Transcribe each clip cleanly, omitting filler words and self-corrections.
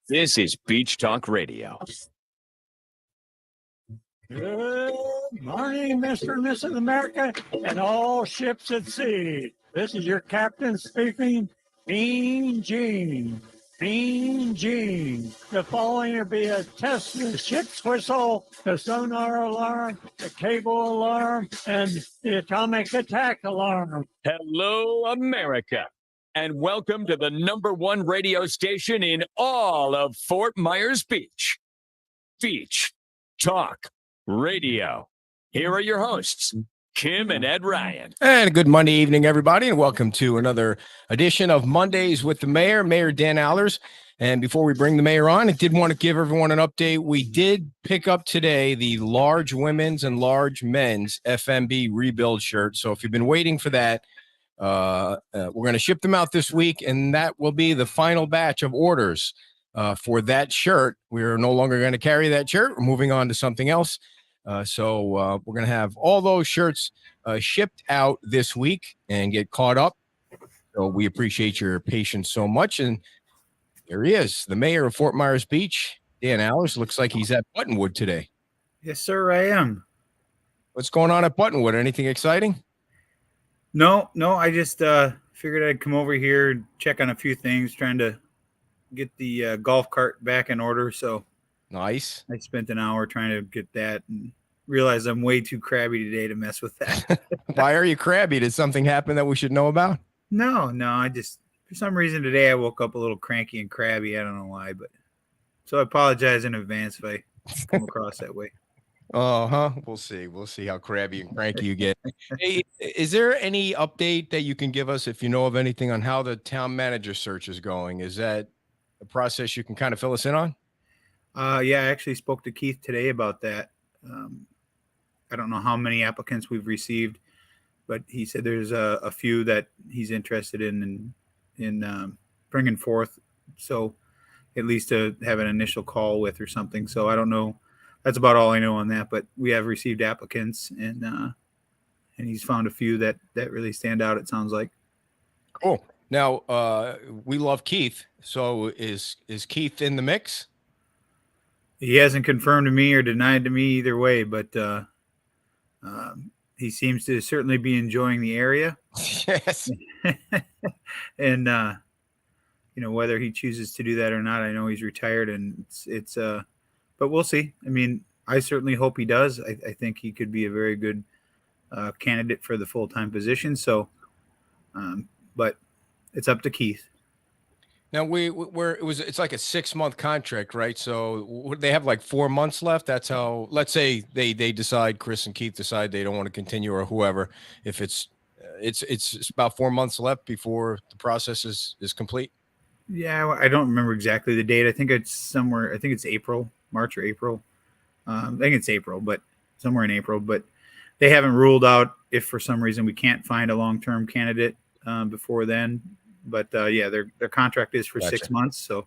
This is Beach Talk Radio. Good morning, Mr. and Mrs. America, and all ships at sea. This is your captain speaking, Mean Gene. Mean Gene. The following will be a test of the ship's whistle, the sonar alarm, the cable alarm, and the atomic attack alarm. Hello, America, and welcome to the #1 radio station in all of Fort Myers Beach. Beach Talk Radio. Here are your hosts, Kim and Ed Ryan. And good Monday evening, everybody, and welcome to another edition of Mondays with the Mayor, Mayor Dan Allers. And before we bring the mayor on, I did want to give everyone an update. We did pick up today the large women's and large men's FMB rebuild shirt. So if you've been waiting for that, we're going to ship them out this week, and that will be the final batch of orders for that shirt. We're no longer going to carry that shirt. We're moving on to something else. So we're going to have all those shirts shipped out this week and get caught up. So we appreciate your patience so much. And there he is, the mayor of Fort Myers Beach, Dan Allers. Looks like he's at Buttonwood today. Yes, sir, I am. What's going on at Buttonwood? Anything exciting? No, I just figured I'd come over here and check on a few things, trying to get the golf cart back in order. So Nice. I spent an hour trying to get that and realized I'm way too crabby today to mess with that. Why are you crabby? Did something happen that we should know about? No, I just, for some reason today I woke up a little cranky and crabby. I don't know why, but so I apologize in advance if I come across that way. We'll see. We'll see how crabby and cranky you get. Hey, is there any update that you can give us, if you know of anything, on how the town manager search is going? Is that a process you can kind of fill us in on? Yeah, I actually spoke to Keith today about that. I don't know how many applicants we've received, but he said there's a few that he's interested in bringing forth. So at least to have an initial call with or something. So I don't know. That's about all I know on that, but we have received applicants and he's found a few that really stand out. It sounds like. Cool. Now, we love Keith. So is Keith in the mix? He hasn't confirmed to me or denied to me either way, but he seems to certainly be enjoying the area. Yes. And, whether he chooses to do that or not, I know he's retired and it's but we'll see. I mean, I certainly hope he does. I think he could be a very good candidate for the full-time position. So, but it's up to Keith. Now it's like a 6-month contract, right? So they have like 4 months left. That's how, let's say they decide, Chris and Keith decide they don't want to continue, or whoever, if it's about 4 months left before the process is complete. Yeah. I don't remember exactly the date. I think it's March or April. I think it's April, but somewhere in April, but they haven't ruled out if for some reason we can't find a long-term candidate before then. But yeah, their contract is for Gotcha. 6 months. So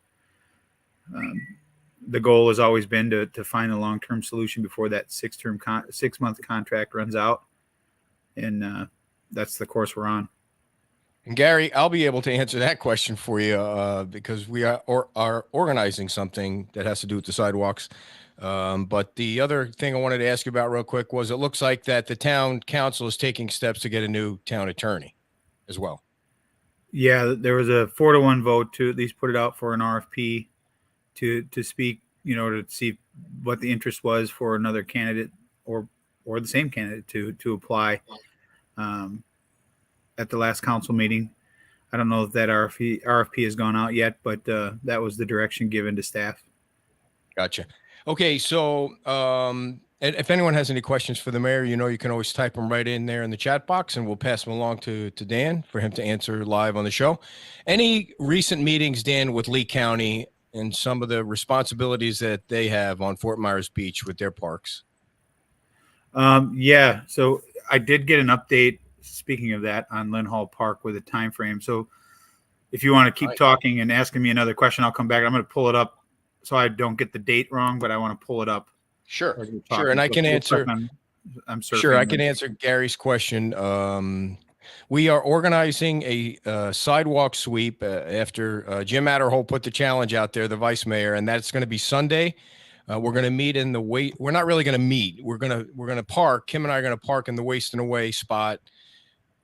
the goal has always been to find a long-term solution before that 6-month contract runs out. And that's the course we're on. And Gary, I'll be able to answer that question for you because we are organizing something that has to do with the sidewalks. But the other thing I wanted to ask you about real quick was, it looks like that the town council is taking steps to get a new town attorney as well. Yeah, there was a 4-1 vote to at least put it out for an RFP to speak, to see what the interest was for another candidate or the same candidate to apply at the last council meeting. I don't know if that RFP has gone out yet, but that was the direction given to staff. Gotcha. Okay, so and if anyone has any questions for the mayor, you can always type them right in there in the chat box, and we'll pass them along to Dan for him to answer live on the show. Any recent meetings, Dan, with Lee County and some of the responsibilities that they have on Fort Myers Beach with their parks? Yeah, so I did get an update, speaking of that, on Lynn Hall Park with a time frame. So if you want to keep talking and asking me another question, I'll come back. I'm going to pull it up so I don't get the date wrong, but I want to pull it up. Sure. And I can answer. I'm Sure, I can answer Gary's question. We are organizing a sidewalk sweep after Jim Adderholt put the challenge out there, the vice mayor, and that's going to be Sunday. We're going to meet in the We're not really going to meet. We're going to park. Kim and I are going to park in the Wasting Away spot,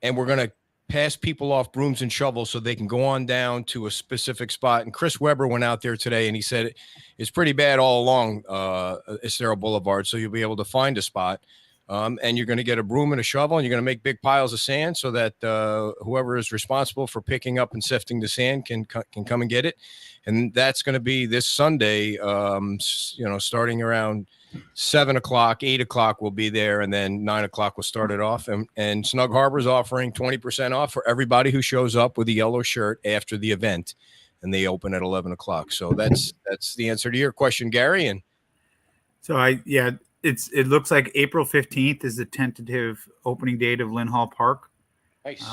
and we're going to pass people off brooms and shovels so they can go on down to a specific spot. And Chris Weber went out there today, and he said it's pretty bad all along Estero Boulevard, so you'll be able to find a spot. And you're going to get a broom and a shovel, and you're going to make big piles of sand so that whoever is responsible for picking up and sifting the sand can come and get it. And that's going to be this Sunday, starting around 7 o'clock, 8 o'clock we'll be there, and then 9 o'clock we'll start it off. And Snug Harbor is offering 20% off for everybody who shows up with a yellow shirt after the event, and they open at 11 o'clock. So that's the answer to your question, Gary. And so it looks like April 15th is the tentative opening date of Lynn Hall Park. nice.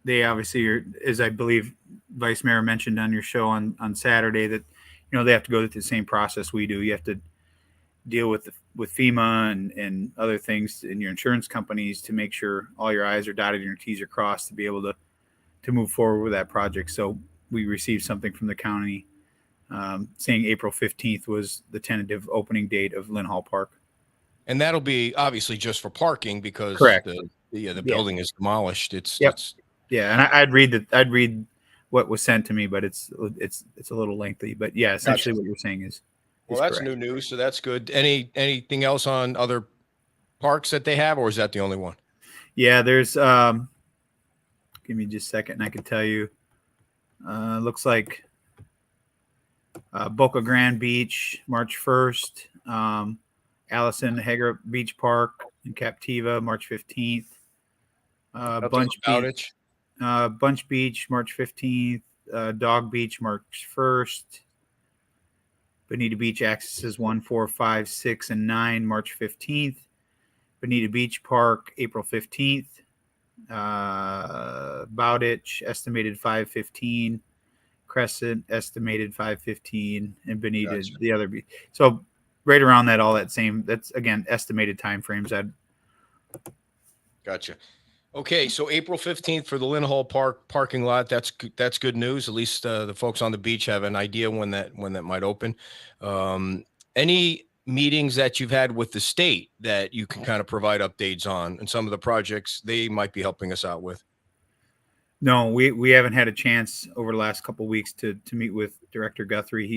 They obviously are, as I believe Vice Mayor mentioned on your show on Saturday, that they have to go through the same process we do. You have to deal with FEMA and other things in your insurance companies to make sure all your I's are dotted and your T's are crossed to be able to move forward with that project. So we received something from the county saying April 15th was the tentative opening date of Lynn Hall Park. And that'll be obviously just for parking because Correct. the building is demolished. Yeah, and I'd read what was sent to me, but it's a little lengthy. But yeah, essentially what you're saying is Well, that's correct. new news, so that's good. Anything else on other parks that they have, or is that the only one? Yeah, there's give me just a second and I can tell you. Looks like Boca Grande Beach, March 1st. Allison Hager Beach Park in Captiva, March 15th. Bunch Beach, March 15th. Dog Beach, March 1st. Bonita Beach accesses 1, 4, 5, 6, and 9, March 15th. Bonita Beach Park, April 15th. Bowditch, estimated 5:15. Crescent, estimated 5:15. And Bonita, Gotcha. the other beach. So right around that, all that same, that's, again, estimated timeframes. Gotcha. Okay, so April 15th for the Lynn Hall Park parking lot. That's good news. At least the folks on the beach have an idea when that might open. Any meetings that you've had with the state that you can kind of provide updates on and some of the projects they might be helping us out with? No, we haven't had a chance over the last couple of weeks to meet with Director Guthrie.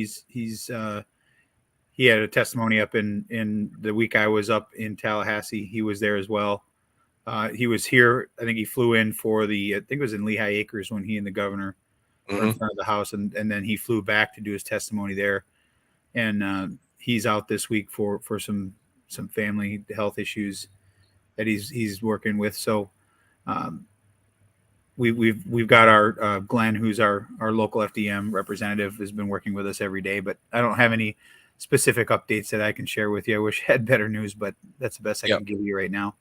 He had a testimony up in the week I was up in Tallahassee. He was there as well. He was here. I think he flew in for I think it was in Lehigh Acres when he and the governor were in front of the house, and then he flew back to do his testimony there. And he's out this week for some family health issues that he's working with. So we've got our Glenn, who's our local FDM representative, has been working with us every day. But I don't have any specific updates that I can share with you. I wish I had better news, but that's the best I can give you right now.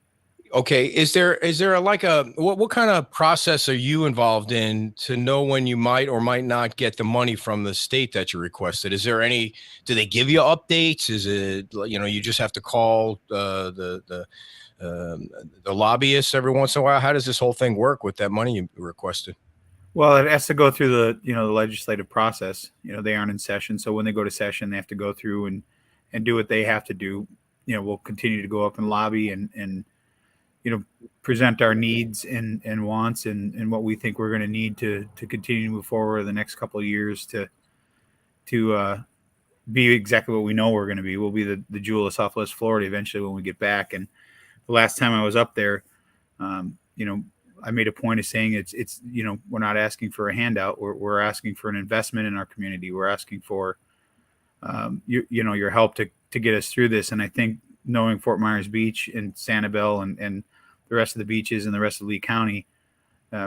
Okay. Is there what kind of process are you involved in to know when you might or might not get the money from the state that you requested? Is there do they give you updates? Is it, you just have to call the lobbyists every once in a while? How does this whole thing work with that money you requested? Well, it has to go through the legislative process. They aren't in session. So when they go to session, they have to go through and do what they have to do. We'll continue to go up and lobby and present our needs and wants and what we think we're going to need to continue to move forward the next couple of years to be exactly what we know we're going to be. We'll be the jewel of Southwest Florida eventually when we get back. And the last time I was up there, I made a point of saying it's we're not asking for a handout. We're asking for an investment in our community. We're asking for your help to get us through this. And I think knowing Fort Myers Beach and Sanibel and the rest of the beaches and the rest of Lee County,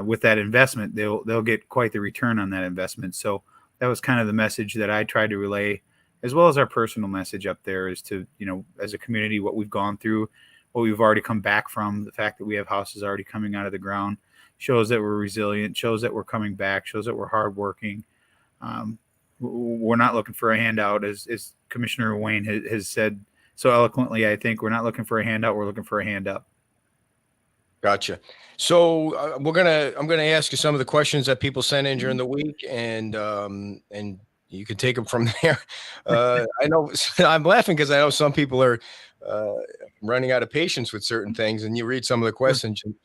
with that investment, they'll get quite the return on that investment. So that was kind of the message that I tried to relay, as well as our personal message up there, is to, as a community, what we've gone through, what we've already come back from, the fact that we have houses already coming out of the ground shows that we're resilient, shows that we're coming back, shows that we're hardworking. We're not looking for a handout, as Commissioner Wayne has said so eloquently. I think we're not looking for a handout. We're looking for a hand up. Gotcha. So I'm gonna ask you some of the questions that people sent in during the week, and you can take them from there. I know I'm laughing because I know some people are uh, running out of patience with certain things, and you read some of the questions, and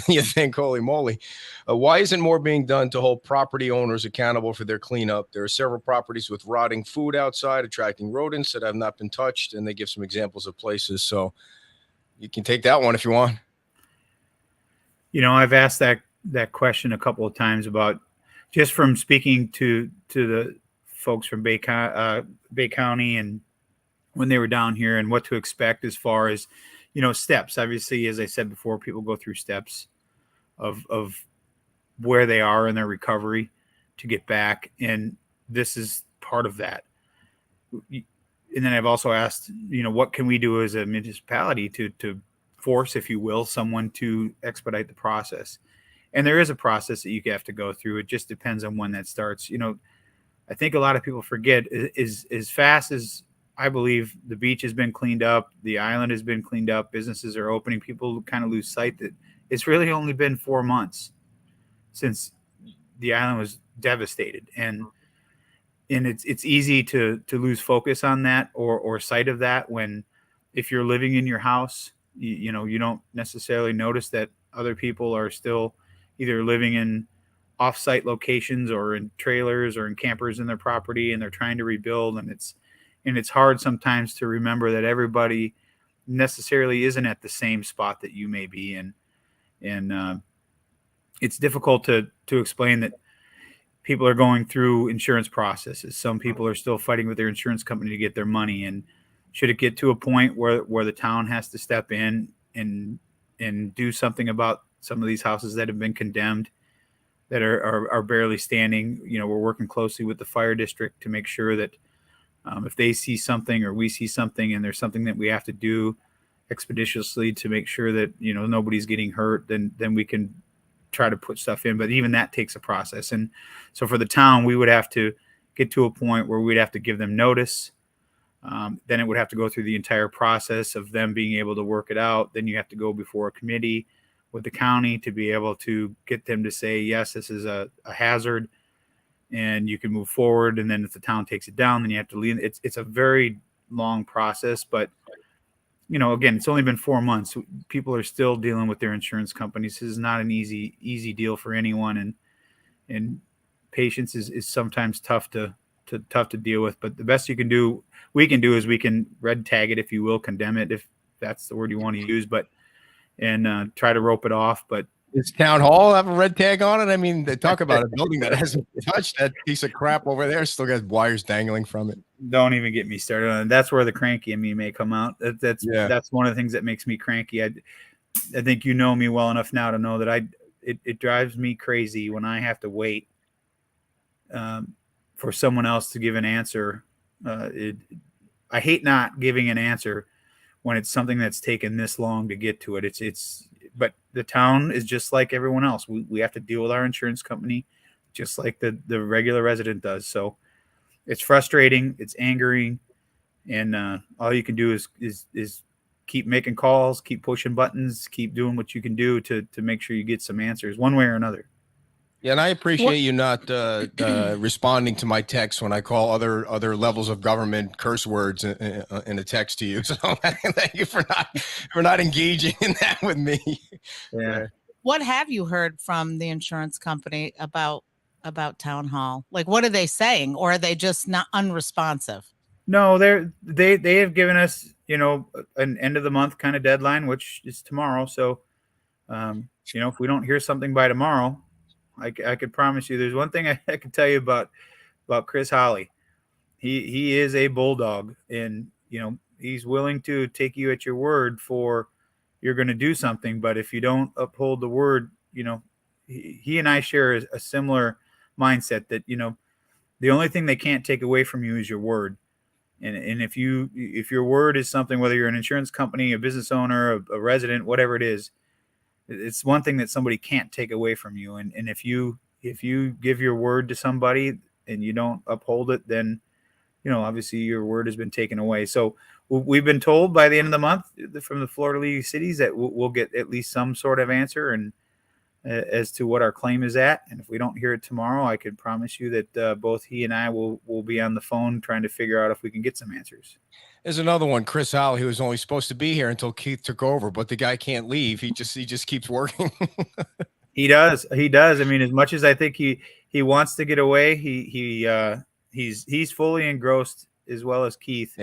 you think, "Holy moly, why isn't more being done to hold property owners accountable for their cleanup? There are several properties with rotting food outside, attracting rodents that have not been touched, and they give some examples of places. So you can take that one if you want." I've asked that question a couple of times about, just from speaking to the folks from Bay County, and when they were down here, and what to expect as far as, steps. Obviously, as I said before, people go through steps of where they are in their recovery to get back, and this is part of that. And then I've also asked, what can we do as a municipality to force, if you will, someone to expedite the process? And there is a process that you have to go through. It just depends on when that starts. I think a lot of people forget is as fast as I believe the beach has been cleaned up, the island has been cleaned up, businesses are opening, people kind of lose sight that it's really only been 4 months since the island was devastated. And it's easy to lose focus on that, or sight of that, when, if you're living in your house, you don't necessarily notice that other people are still either living in off-site locations or in trailers or in campers in their property, and they're trying to rebuild. And it's hard sometimes to remember that everybody necessarily isn't at the same spot that you may be in. And it's difficult to explain that people are going through insurance processes. Some people are still fighting with their insurance company to get their money. And should it get to a point where the town has to step in and do something about some of these houses that have been condemned, that are barely standing? We're working closely with the fire district to make sure that if they see something or we see something and there's something that we have to do expeditiously to make sure that nobody's getting hurt, then we can try to put stuff in. But even that takes a process. And so for the town, we would have to get to a point where we'd have to give them notice. Then it would have to go through the entire process of them being able to work it out. Then you have to go before a committee with the county to be able to get them to say, yes, this is a hazard, and you can move forward. And then if the town takes it down, then you have to leave. It's a very long process. But again, it's only been 4 months. People are still dealing with their insurance companies. This is not an easy deal for anyone, and patience is sometimes tough to deal with. But the best we can do is we can red tag it, if you will, condemn it, if that's the word you want to use, and try to rope it off. But does town hall have a red tag on it? I mean, they talk about a building that hasn't touched. That piece of crap over there still got wires dangling from it. Don't even get me started on it. That's where the cranky in me may come out. That's one of the things that makes me cranky. I think you know me well enough now to know that it drives me crazy when I have to wait for someone else to give an answer. I hate not giving an answer when it's something that's taken this long to get to it. But the town is just like everyone else. We have to deal with our insurance company just like the regular resident does. So it's frustrating, it's angering, and all you can do is keep making calls, keep pushing buttons, keep doing what you can do to make sure you get some answers one way or another. Yeah, and I appreciate you not responding to my text when I call other levels of government curse words in a text to you. So thank you for not engaging in that with me. Yeah. What have you heard from the insurance company about town hall? Like, what are they saying, or are they just not unresponsive? No, they have given us an end of the month kind of deadline, which is tomorrow. So if we don't hear something by tomorrow, I could promise you there's one thing I can tell you about Chris Holly. He is a bulldog, and he's willing to take you at your word for you're going to do something. But if you don't uphold the word, he and I share a similar mindset that the only thing they can't take away from you is your word. And if your word is something, whether you're an insurance company, a business owner, a resident, whatever it is, it's one thing that somebody can't take away from you. And if you give your word to somebody and you don't uphold it, then obviously your word has been taken away. So we've been told by the end of the month from the Florida League of Cities that we'll get at least some sort of answer and as to what our claim is at. And if we don't hear it tomorrow, I could promise you that both he and I will be on the phone trying to figure out if we can get some answers. There's another one, Chris Howell. He was only supposed to be here until Keith took over, but the guy can't leave. He just keeps working. He does. I mean, as much as I think he wants to get away, he's fully engrossed, as well as Keith,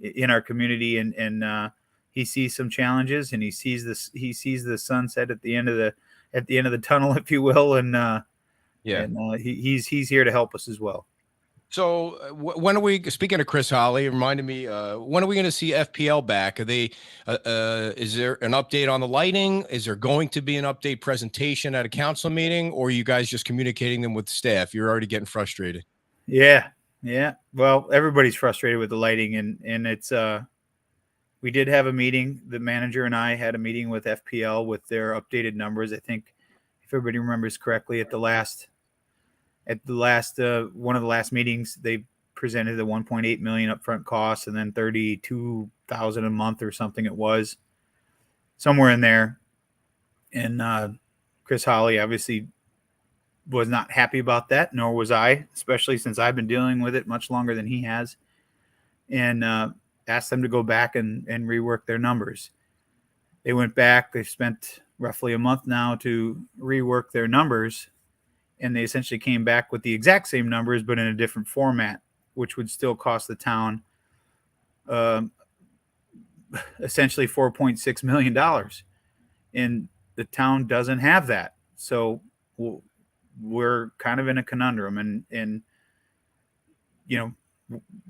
in our community, and he sees some challenges, and he sees the sunset at the end of the tunnel, if you will, and he's here to help us as well. So when are we, speaking of Chris Holly, it reminded me, when are we going to see FPL back? Are they, is there an update on the lighting? Is there going to be an update presentation at a council meeting, or are you guys just communicating them with staff? You're already getting frustrated. Yeah. Well, everybody's frustrated with the lighting, and it's, we did have a meeting. The manager and I had a meeting with FPL with their updated numbers. I think, if everybody remembers correctly, at the last one of the last meetings, they presented the 1.8 million upfront costs and then 32,000 a month or something. It was somewhere in there. And Chris Holly obviously was not happy about that, nor was I, especially since I've been dealing with it much longer than he has, and asked them to go back and rework their numbers. They went back. They've spent roughly a month now to rework their numbers, and they essentially came back with the exact same numbers, but in a different format, which would still cost the town essentially $4.6 million. And the town doesn't have that. So we're kind of in a conundrum, and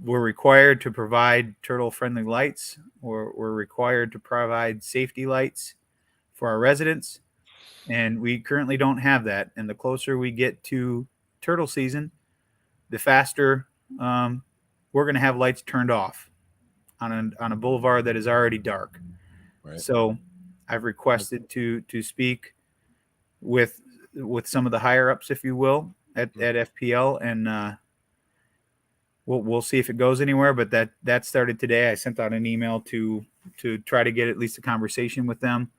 we're required to provide turtle-friendly lights, or we're required to provide safety lights for our residents. And we currently don't have that. And the closer we get to turtle season, the faster we're going to have lights turned off on a boulevard that is already dark. Right. So I've requested to speak with some of the higher ups, if you will, at FPL, and we'll see if it goes anywhere. But that started today. I sent out an email to try to get at least a conversation with them.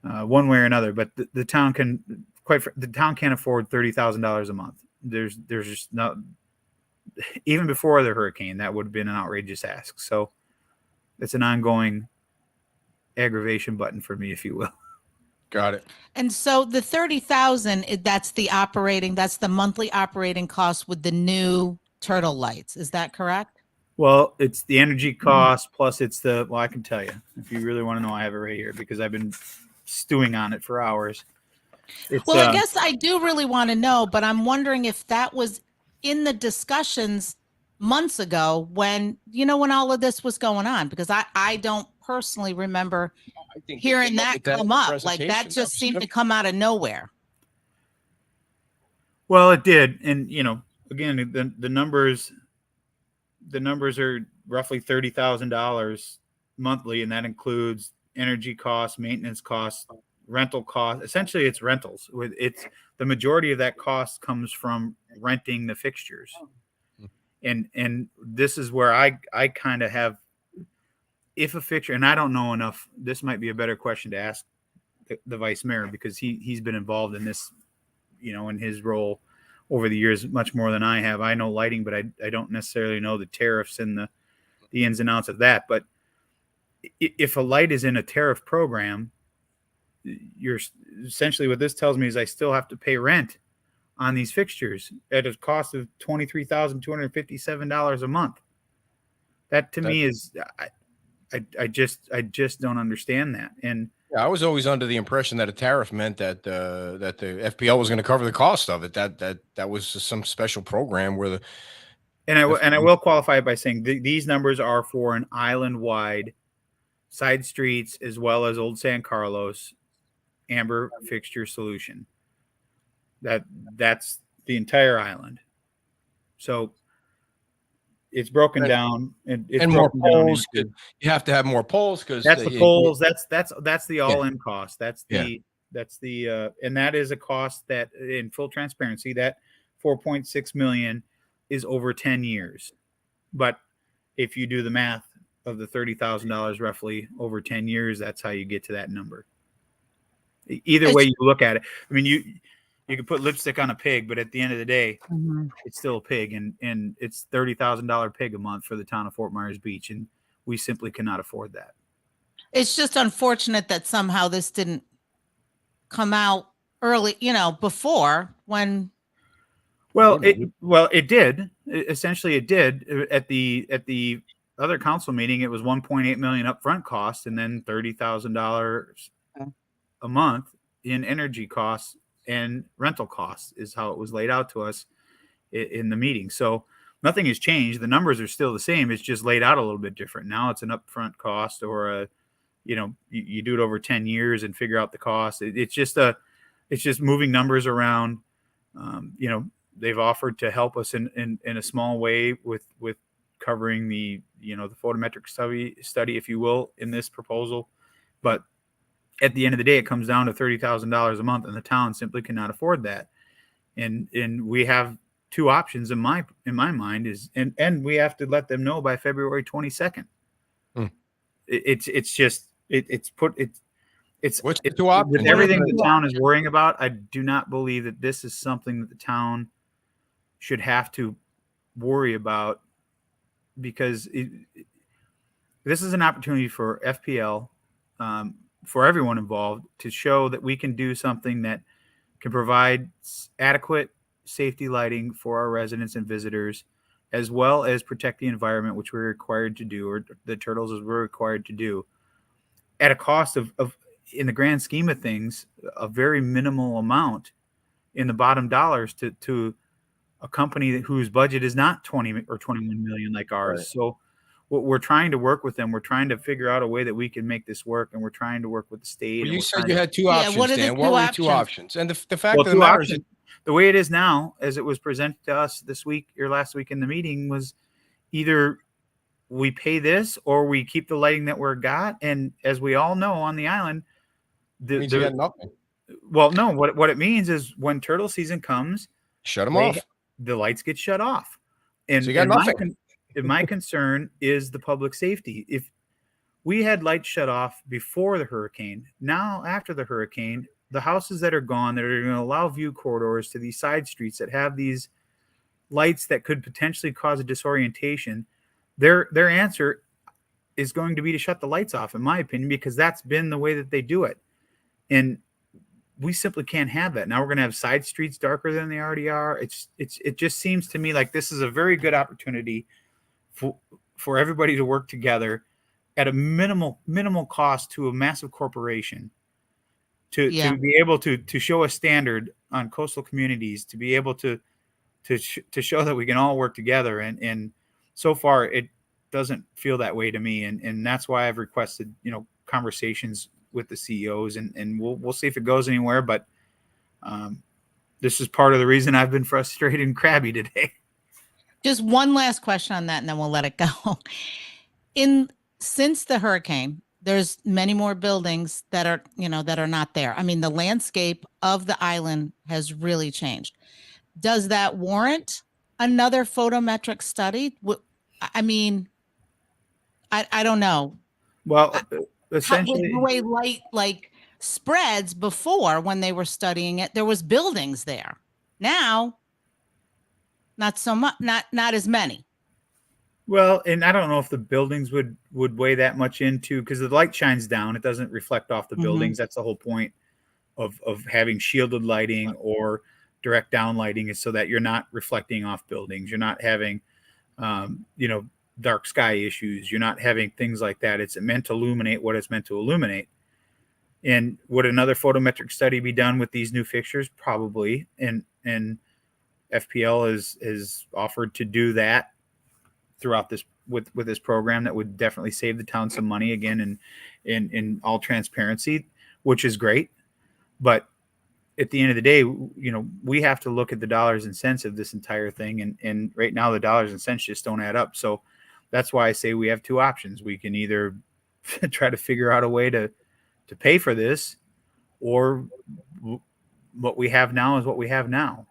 One way or another, but the town can't afford $30,000 a month. There's just not, even before the hurricane, that would have been an outrageous ask. So it's an ongoing aggravation button for me, if you will. Got it. And so the 30,000, that's the monthly operating cost with the new turtle lights. Is that correct? Well, it's the energy cost plus it's I can tell you, if you really want to know, I have it right here because I've been stewing on it for hours. Well, I guess I do really want to know, but I'm wondering if that was in the discussions months ago when all of this was going on, because I don't personally remember hearing that come up. Like, that just seemed to come out of nowhere. Well, it did. And, again, the numbers are roughly $30,000 monthly, and that includes energy costs, maintenance costs, rental costs. Essentially, it's rentals. It's the majority of that cost comes from renting the fixtures. And this is where I kind of have, if a fixture, and I don't know enough, this might be a better question to ask the vice mayor, because he's been involved in this, in his role over the years much more than I have. I know lighting, but I don't necessarily know the tariffs and the ins and outs of that. But if a light is in a tariff program, you're essentially, what this tells me is I still have to pay rent on these fixtures at a cost of $23,257 a month. That to me is, I just don't understand that. And I was always under the impression that a tariff meant that the FPL was going to cover the cost of it. That was some special program where I will qualify it by saying these numbers are for an island-wide side streets as well as Old San Carlos amber fixture solution. That's the entire island. So it's broken down, and more poles. You have to have more poles because that's the poles. That's the all-in cost. That's the and that is a cost that, in full transparency, that $4.6 million is over 10 years. But if you do the math, of the $30,000 roughly over 10 years, that's how you get to that number. Either way you look at it. I mean, you can put lipstick on a pig, but at the end of the day, it's still a pig, and it's $30,000 pig a month for the town of Fort Myers Beach, and we simply cannot afford that. It's just unfortunate that somehow this didn't come out early, before when. Well, it did. Essentially, it did. At the other council meeting, it was $1.8 million upfront cost, and then $30,000 a month in energy costs and rental costs is how it was laid out to us in the meeting. So nothing has changed. The numbers are still the same. It's just laid out a little bit different. Now it's an upfront cost, or you do it over 10 years and figure out the cost. It's just moving numbers around. They've offered to help us in a small way with covering the photometric study, if you will, in this proposal. But at the end of the day, it comes down to $30,000 a month, and the town simply cannot afford that. And we have two options in my mind is, and we have to let them know by February 22nd. It's What's the two options? With everything the town is worrying about, I do not believe that this is something that the town should have to worry about, because this is an opportunity for FPL, for everyone involved, to show that we can do something that can provide adequate safety lighting for our residents and visitors, as well as protect the environment, which we're required to do, or the turtles as we're required to do, at a cost of in the grand scheme of things, a very minimal amount in the bottom dollars to a company whose budget is not 20 or 21 million like ours. Right. So we're trying to work with them. We're trying to figure out a way that we can make this work, and we're trying to work with the state. Well, you said you had two options, Dan. What were the two options? And the fact of the matter is, the way it is now, as it was presented to us this week or last week in the meeting, was either we pay this or we keep the lighting that we're got. And as we all know, on the island, you got nothing. Well, no, what it means is when turtle season comes, shut them off. The lights get shut off. And so you got nothing. My concern is the public safety. If we had lights shut off before the hurricane, now after the hurricane, the houses that are gone, that are going to allow view corridors to these side streets that have these lights that could potentially cause a disorientation, their answer is going to be to shut the lights off, in my opinion, because that's been the way that they do it. And we simply can't have that. Now we're going to have side streets darker than they already are. It just seems to me like this is a very good opportunity for everybody to work together at a minimal cost to a massive corporation to be able to show a standard on coastal communities, to be able to show that we can all work together. And so far it doesn't feel that way to me. And that's why I've requested, conversations with the CEOs, and we'll see if it goes anywhere. But this is part of the reason I've been frustrated and crabby today. Just one last question on that, and then we'll let it go. Since the hurricane, there's many more buildings that are not there. I mean, the landscape of the island has really changed. Does that warrant another photometric study? I mean, I don't know. Well, essentially, the way light spreads before, when they were studying it, there was buildings there. Now, not so much, not as many. Well, and I don't know if the buildings would weigh that much into, because the light shines down. It doesn't reflect off the buildings. That's the whole point of having shielded lighting or direct down lighting, is so that you're not reflecting off buildings. You're not having, dark sky issues. You're not having things like that. It's meant to illuminate what it's meant to illuminate. And would another photometric study be done with these new fixtures? Probably. And FPL is offered to do that throughout this with this program. That would definitely save the town some money, again, in all transparency, which is great. But at the end of the day, we have to look at the dollars and cents of this entire thing. And right now the dollars and cents just don't add up. So that's why I say we have two options. We can either try to figure out a way to pay for this, or what we have now is what we have now.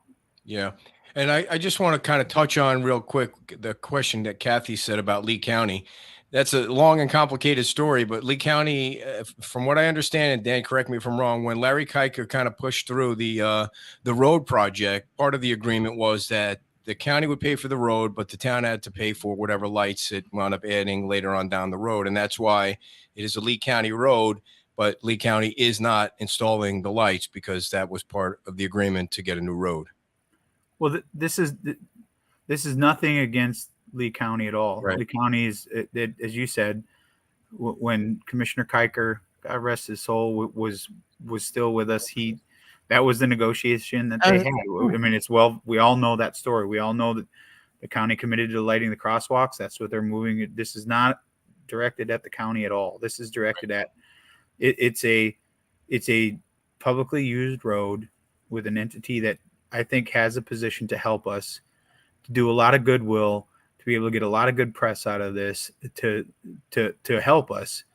Yeah. And I just want to kind of touch on real quick the question that Kathy said about Lee County. That's a long and complicated story, but Lee County, from what I understand, and Dan, correct me if I'm wrong, when Larry Kiker kind of pushed through the road project, part of the agreement was that the county would pay for the road, but the town had to pay for whatever lights it wound up adding later on down the road. And that's why it is a Lee County road, but Lee County is not installing the lights because that was part of the agreement to get a new road. Well, this is nothing against Lee County at all. Right. Lee County is, as you said, when Commissioner Kiker, God rest his soul, was still with us, that was the negotiation that they had. I mean, we all know that story. We all know that the county committed to lighting the crosswalks. That's what they're moving. This is not directed at the county at all. This is directed at it's a publicly used road with an entity that I think has a position to help us, to do a lot of goodwill, to be able to get a lot of good press out of this, to help us.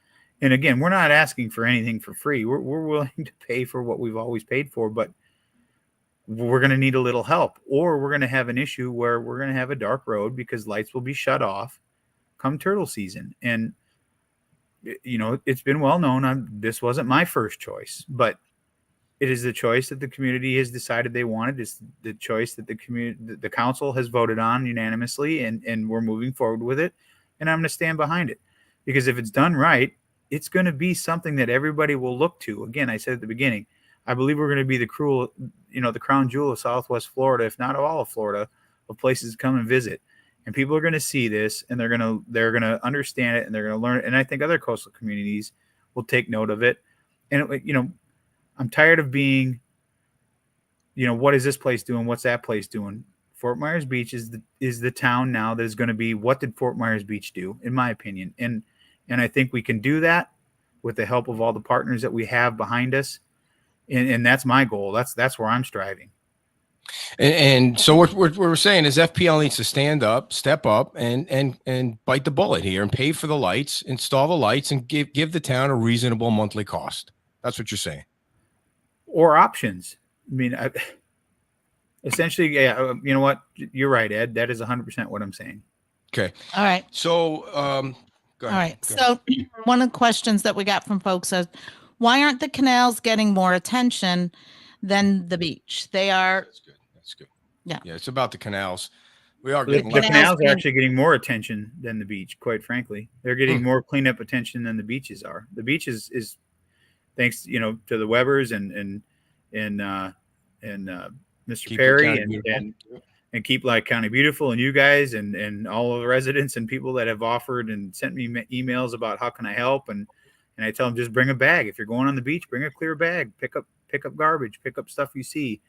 And again, we're not asking for anything for free. We're willing to pay for what we've always paid for, but we're going to need a little help, or we're going to have an issue where we're going to have a dark road because lights will be shut off come turtle season. And it's been well known. This wasn't my first choice, but it is the choice that the community has decided they wanted. It's the choice that the council has voted on unanimously, and we're moving forward with it. And I'm going to stand behind it, because if it's done right, it's going to be something that everybody will look to. Again, I said at the beginning, I believe we're going to be the crown jewel of Southwest Florida, if not of all of Florida, of places to come and visit. And people are going to see this, and they're going to understand it, and they're going to learn it. And I think other coastal communities will take note of it. And I'm tired of being, what is this place doing? What's that place doing? Fort Myers Beach is the town now that is going to be, what did Fort Myers Beach do, in my opinion? And I think we can do that with the help of all the partners that we have behind us. And that's my goal. That's where I'm striving. And so what we're saying is FPL needs to step up and bite the bullet here and pay for the lights, install the lights, and give the town a reasonable monthly cost. That's what you're saying. Or options. I mean, essentially, yeah, you know what? You're right, Ed. That is 100% what I'm saying. Okay. All right. So, go ahead. All right. So one of the questions that we got from folks is, why aren't the canals getting more attention than the beach? They are. That's good. Yeah. Yeah. It's about the canals. We are the getting canals are actually getting more attention than the beach. Quite frankly, they're getting more cleanup attention than the beaches are. The beach is thanks, to the Webbers and Mr. Keep Perry and Keep Lake County Beautiful, and you guys and all of the residents and people that have offered and sent me emails about how can I help, and I tell them, just bring a bag. If you're going on the beach, bring a clear bag. Pick up garbage. Pick up stuff you see.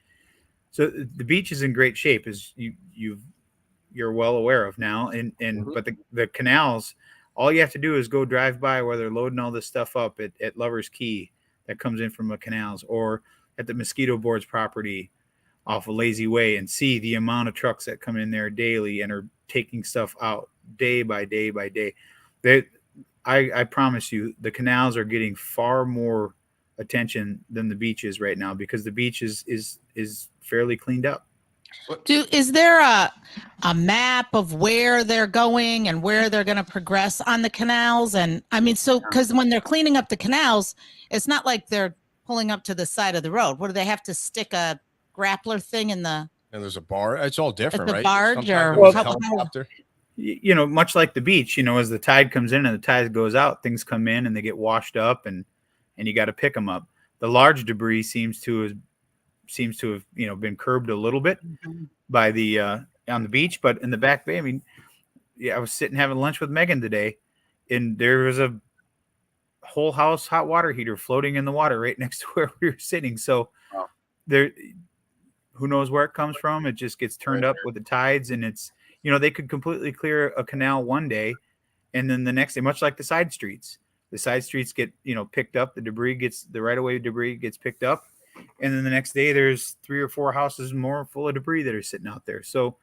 So the beach is in great shape, as you're well aware of now. But the canals, all you have to do is go drive by where they're loading all this stuff up at Lover's Key that comes in from the canals, or at the Mosquito Board's property off of Lazy Way, and see the amount of trucks that come in there daily and are taking stuff out day by day by day. I promise you, the canals are getting far more attention than the beaches right now, because the beach is fairly cleaned up. Is there a map of where they're going and where they're going to progress on the canals? And I mean, so because when they're cleaning up the canals, it's not like they're pulling up to the side of the road. What do they have to stick a grappler thing in the? And there's a bar. It's all different, right? Barge helicopter. Much like the beach, as the tide comes in and the tide goes out, things come in and they get washed up, and you got to pick them up. The large debris seems to have been curbed a little bit by the on the beach, but in the back bay, I mean, I was sitting having lunch with Megan today, and there was a whole house hot water heater floating in the water right next to where we were sitting. So there, who knows where it comes from? It just gets turned up with the tides, and it's, they could completely clear a canal one day, and then the next day, much like the side streets get, picked up. The right of way debris gets picked up. And then the next day there's 3 or 4 houses more full of debris that are sitting out there. So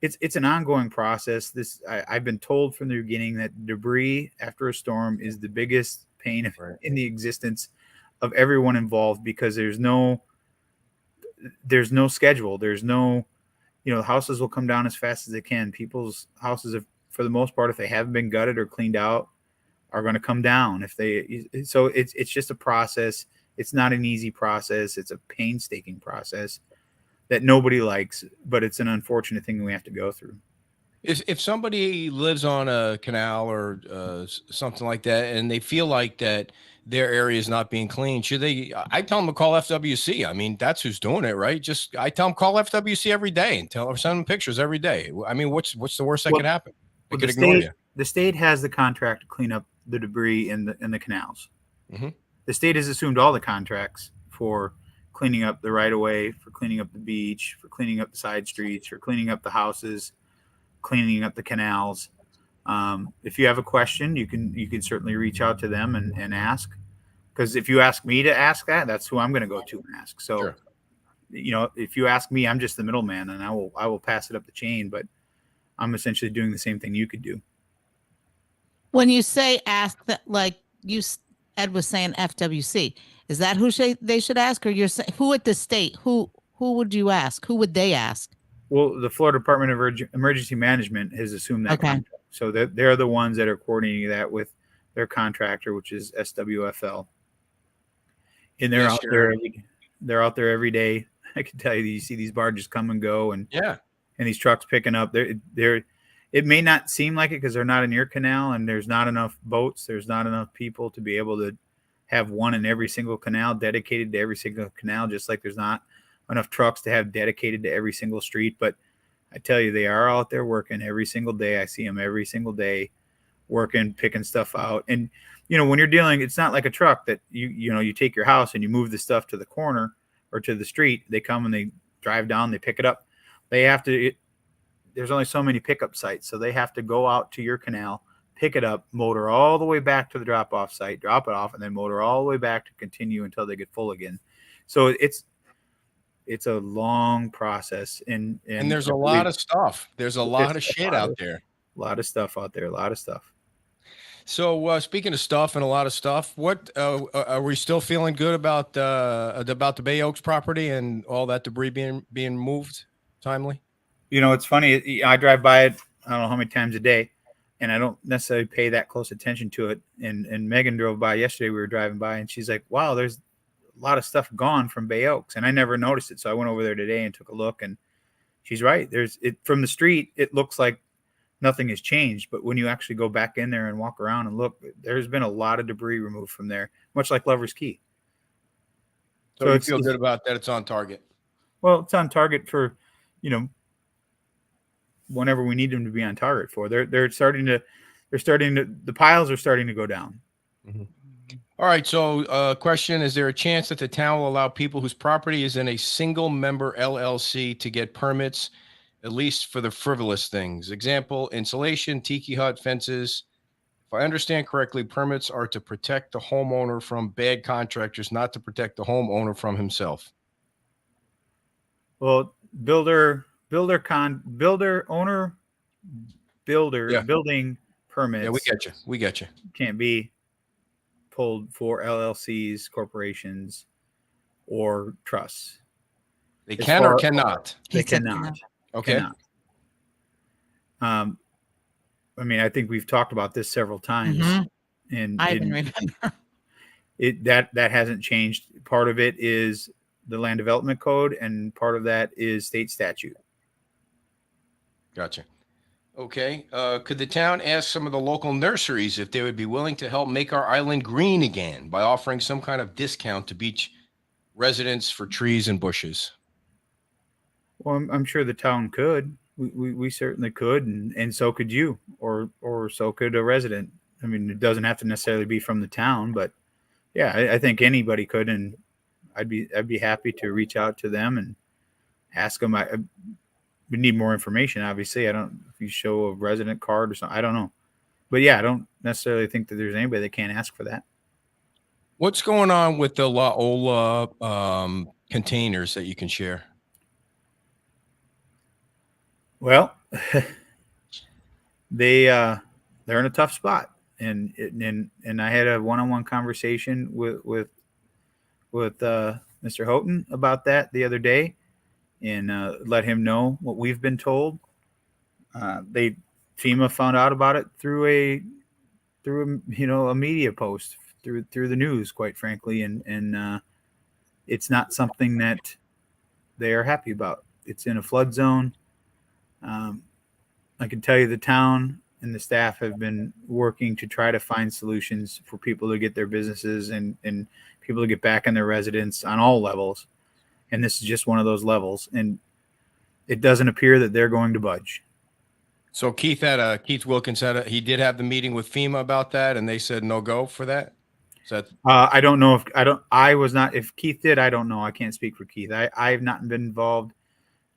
it's an ongoing process. I've been told from the beginning that debris after a storm is the biggest pain in the existence of everyone involved, because there's no schedule. There's no, houses will come down as fast as they can. People's houses have for the most part, if they haven't been gutted or cleaned out, are going to come down. So it's just a process. It's not an easy process. It's a painstaking process that nobody likes, but it's an unfortunate thing we have to go through. If somebody lives on a canal or something like that, and they feel like that their area is not being cleaned, should they? I tell them to call FWC. I mean, that's who's doing it, right? I tell them call FWC every day and send them pictures every day. I mean, what's the worst that could happen? They could ignore you. The state has the contract to clean up the debris in the canals. Mm-hmm. The state has assumed all the contracts for cleaning up the right of way, for cleaning up the beach, for cleaning up the side streets, for cleaning up the houses, cleaning up the canals. If you have a question, you can certainly reach out to them and ask. Because if you ask me to ask that, that's who I'm going to go to and ask. So, sure. If you ask me, I'm just the middleman, and I will pass it up the chain. But I'm essentially doing the same thing you could do. When you say ask, that, like Ed was saying, FWC, is that who they should ask, or you're saying who at the state? Who would you ask? Who would they ask? Well, the Florida Department of Emergency Management has assumed that contract. So they're the ones that are coordinating that with their contractor, which is SWFL. And they're out there. They're out there every day. I can tell you see these barges come and go, and these trucks picking up. It may not seem like it because they're not in your canal, and there's not enough boats. There's not enough people to be able to have one in every single canal dedicated to every single canal, just like there's not enough trucks to have dedicated to every single street. But I tell you, they are out there working every single day. I see them every single day working, picking stuff out. And, when you're dealing, it's not like a truck that you take your house and you move the stuff to the corner or to the street. They come and they drive down, they pick it up. They have to, there's only so many pickup sites. So they have to go out to your canal, pick it up, motor all the way back to the drop off site, drop it off, and then motor all the way back to continue until they get full again. So it's a long process, and there's a lot of stuff. There's a lot of shit out there. A lot of stuff out there. A lot of stuff. So speaking of stuff and a lot of stuff, what are we still feeling good about the Bay Oaks property and all that debris being moved timely? It's funny. I drive by it, I don't know how many times a day, and I don't necessarily pay that close attention to it. And Megan drove by yesterday. We were driving by, and she's like, "Wow, there's a lot of stuff gone from Bay Oaks," and I never noticed it. So I went over there today and took a look, and she's right. From the street, it looks like nothing has changed, but when you actually go back in there and walk around and look, there's been a lot of debris removed from there, much like Lover's Key. So you feel good about that? It's on target. Well, it's on target for, whenever we need them to be on target for. The piles are starting to go down. Mm-hmm. All right. So question, is there a chance that the town will allow people whose property is in a single member LLC to get permits, at least for the frivolous things? Example, insulation, tiki hut, fences. If I understand correctly, permits are to protect the homeowner from bad contractors, not to protect the homeowner from himself. Well, building permits. Yeah, we get you. Can't be pulled for LLCs, corporations, or trusts. They can or cannot. They cannot. Okay. Cannot. I think we've talked about this several times, and I even remember that hasn't changed. Part of it is the Land Development Code, and part of that is state statute. Gotcha. Okay. Could the town ask some of the local nurseries if they would be willing to help make our island green again by offering some kind of discount to beach residents for trees and bushes? Well, I'm sure the town could. We certainly could, and so could you, or so could a resident. It doesn't have to necessarily be from the town, but yeah, I think anybody could, and I'd be happy to reach out to them and ask them. We need more information, obviously. If you show a resident card or something, I don't know, but yeah, I don't necessarily think that there's anybody that can't ask for that. What's going on with the La Ola containers that you can share? Well, they're in a tough spot, and I had a one-on-one conversation with Mr. Houghton about that the other day, and let him know what we've been told. They FEMA found out about it through a media post through the news, quite frankly, and it's not something that they are happy about. It's in a flood zone. I can tell you the town and the staff have been working to try to find solutions for people to get their businesses and people to get back in their residence on all levels. And this is just one of those levels. And it doesn't appear that they're going to budge. So Keith Wilkins he did have the meeting with FEMA about that, and they said no go for that. So I don't know if Keith did. I don't know. I can't speak for Keith. I have not been involved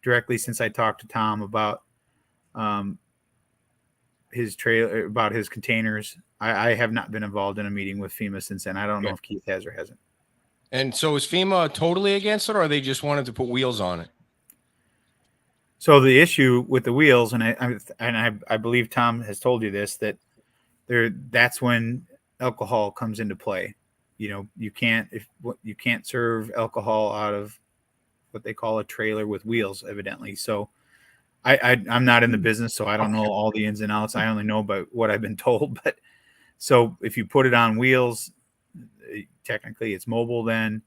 directly since I talked to Tom about his trailer, about his containers. I have not been involved in a meeting with FEMA since then. I don't know if Keith has or hasn't. And so is FEMA totally against it, or they just wanted to put wheels on it? So the issue with the wheels, and I believe Tom has told you this, that's when alcohol comes into play. You can't serve alcohol out of what they call a trailer with wheels, evidently. So I'm not in the business, so I don't know all the ins and outs. I only know about what I've been told. But so if you put it on wheels, technically it's mobile. Then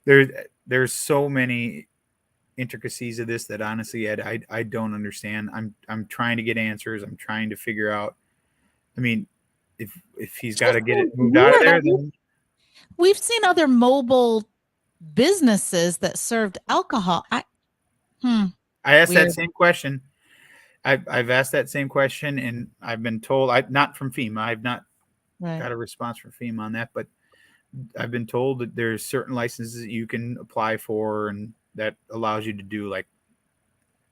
there's so many intricacies of this that honestly, Ed, I don't understand. I'm trying to get answers. I'm trying to figure out. I mean, if he's got to get it moved out of there, then we've seen other mobile businesses that served alcohol. I asked that same question. I've asked that same question, and I've been told, not from FEMA. I've not got a response from FEMA on that, but I've been told that there's certain licenses that you can apply for, and that allows you to do like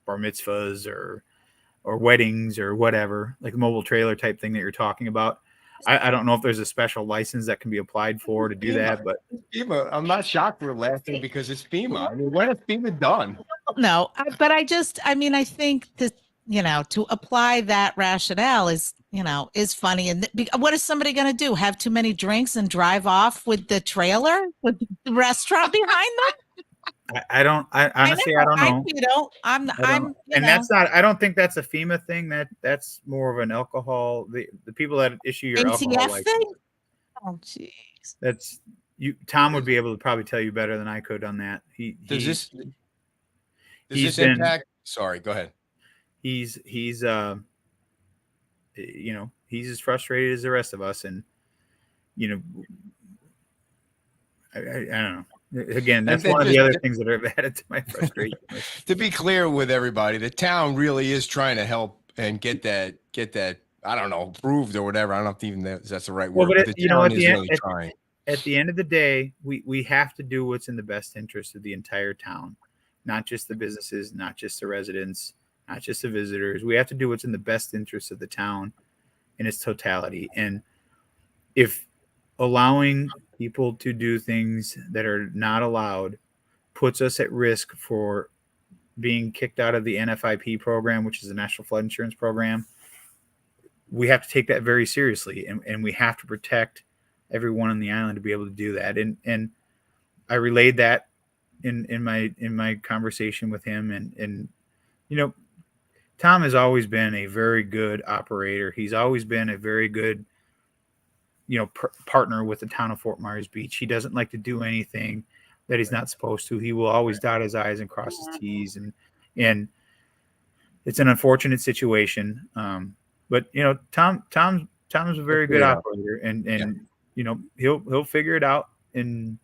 bar mitzvahs or weddings or whatever, like a mobile trailer type thing that you're talking about. I don't know if there's a special license that can be applied for to do that, but FEMA, I'm not shocked we're laughing because it's FEMA. I mean, what has FEMA done? No, but I think to apply that rationale is funny. And what is somebody going to do? Have too many drinks and drive off with the trailer with the restaurant behind them? I honestly, I don't know. I don't think that's a FEMA thing. That's more of an alcohol. The people that issue your alcohol license. Thing? Oh, jeez. That's you. Tom would be able to probably tell you better than I could on that. Does this impact? Sorry, go ahead. He's he's as frustrated as the rest of us, and I don't know. Again, that's one of the other things that have added to my frustration. To be clear with everybody, the town really is trying to help and get that I don't know, approved or whatever. I don't know if even that's the right word. Well, but the town is really trying. At the end of the day, we have to do what's in the best interest of the entire town, not just the businesses, not just the residents, not just the visitors. We have to do what's in the best interest of the town in its totality. And if allowing people to do things that are not allowed puts us at risk for being kicked out of the NFIP program, which is the National Flood Insurance Program, we have to take that very seriously, and we have to protect everyone on the island to be able to do that. And I relayed that in my conversation with him, and Tom has always been a very good operator. He's always been a very good partner with the town of Fort Myers Beach. He doesn't like to do anything that he's not supposed to. He will always dot his I's and cross his T's, and it's an unfortunate situation. But Tom's a very good operator, and he'll figure it out. And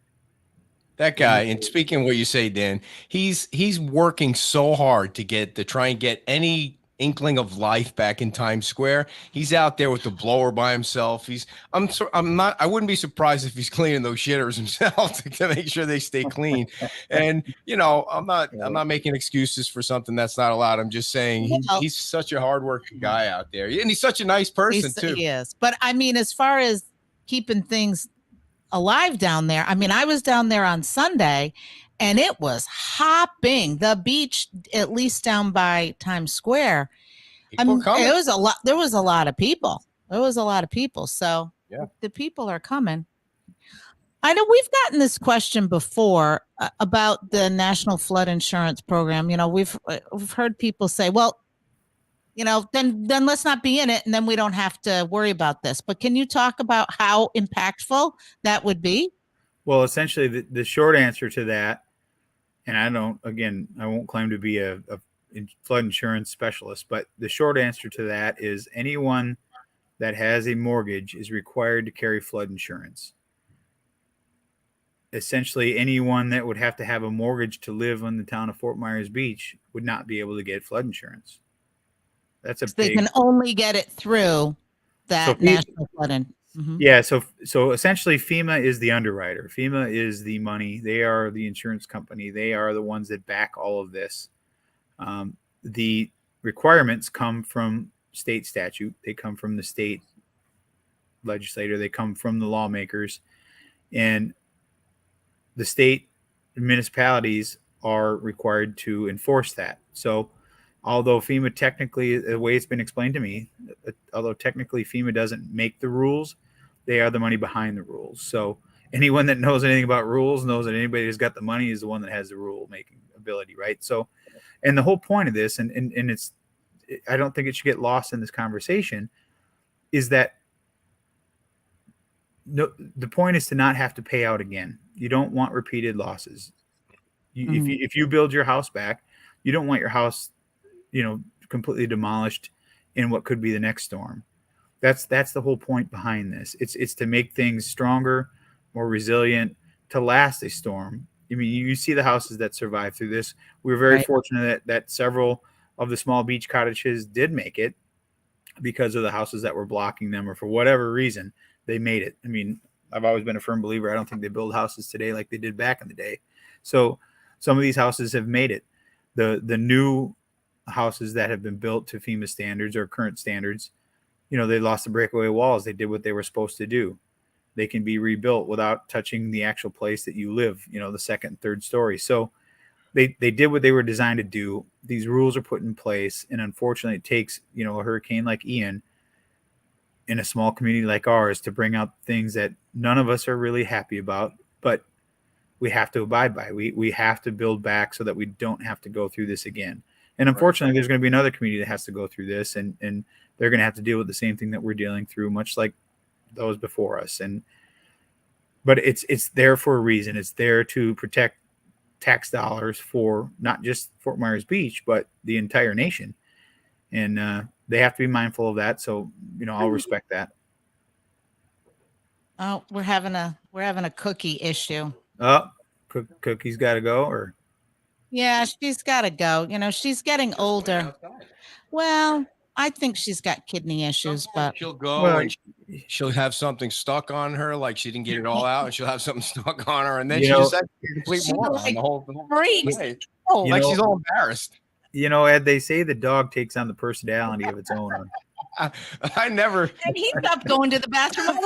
that guy, and speaking of what you say, Dan, he's working so hard to try and get any inkling of life back in Times Square. He's out there with the blower by himself. I wouldn't be surprised if he's cleaning those shitters himself to make sure they stay clean. And I'm not making excuses for something that's not allowed. I'm just saying he's such a hardworking guy out there, and he's such a nice person too. He is. But I mean, as far as keeping things alive down there, I mean, I was down there on Sunday, and it was hopping. The beach, at least down by Times Square, it was a lot. There was a lot of people. So the people are coming. I know we've gotten this question before about the National Flood Insurance Program. We've heard people say, well, then let's not be in it, and then we don't have to worry about this. But can you talk about how impactful that would be? Well, essentially, the short answer to that, and I won't claim to be a flood insurance specialist, but the short answer to that is anyone that has a mortgage is required to carry flood insurance. Essentially, anyone that would have to have a mortgage to live in the town of Fort Myers Beach would not be able to get flood insurance. That's They can only get it through that national flood. Yeah. So essentially FEMA is the underwriter. FEMA is the money. They are the insurance company. They are the ones that back all of this. The requirements come from state statute. They come from the state legislator. They come from the lawmakers, and the state municipalities are required to enforce that. So although FEMA technically, the way it's been explained to me, although technically FEMA doesn't make the rules, they are the money behind the rules. So anyone that knows anything about rules knows that anybody who's got the money is the one that has the rule making ability, right? So, and the whole point of this, and it's, I don't think it should get lost in this conversation, is that no, the point is to not have to pay out again. You don't want repeated losses. If you build your house back, you don't want your house, completely demolished in what could be the next storm. That's the whole point behind this. It's to make things stronger, more resilient, to last a storm. I mean, you see the houses that survived through this. We were very fortunate that several of the small beach cottages did make it because of the houses that were blocking them, or for whatever reason, they made it. I mean, I've always been a firm believer. I don't think they build houses today like they did back in the day. So some of these houses have made it. The new houses that have been built to FEMA standards or current standards, they lost the breakaway walls. They did what they were supposed to do. They can be rebuilt without touching the actual place that you live, the second and third story. So they did what they were designed to do. These rules are put in place. And unfortunately, it takes, a hurricane like Ian in a small community like ours to bring out things that none of us are really happy about, but we have to abide by. We have to build back so that we don't have to go through this again. And unfortunately, there's going to be another community that has to go through this, and they're going to have to deal with the same thing that we're dealing through, much like those before us. But it's there for a reason. It's there to protect tax dollars for not just Fort Myers Beach, but the entire nation. And they have to be mindful of that. So, I'll respect that. Oh, we're having a cookie issue. Oh, Cookie's got to go, or? Yeah, she's got to go. She's getting older. Well, I think she's got kidney issues, but she'll go and she'll have something stuck on her, like she didn't get it all out, and she'll have something stuck on her, and then she just has a complete moron on the whole thing. Like she's all embarrassed. Ed, they say the dog takes on the personality of its owner. I never. And he stopped going to the bathroom.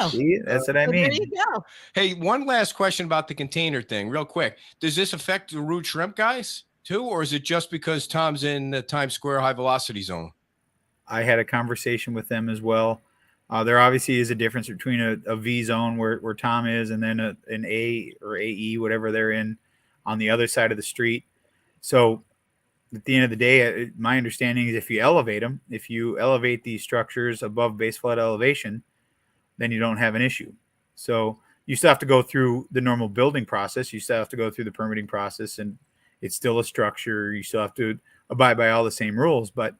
See, that's what I mean. There you go. Hey, one last question about the container thing, real quick. Does this affect the Root Shrimp guys too, or is it just because Tom's in the Times Square high velocity zone? I had a conversation with them as well. There obviously is a difference between a V zone where Tom is, and then an A or AE, whatever they're in, on the other side of the street. So at the end of the day, my understanding is if you elevate them, if you elevate these structures above base flood elevation, then you don't have an issue. So you still have to go through the normal building process. You still have to go through the permitting process, and it's still a structure. You still have to abide by all the same rules. But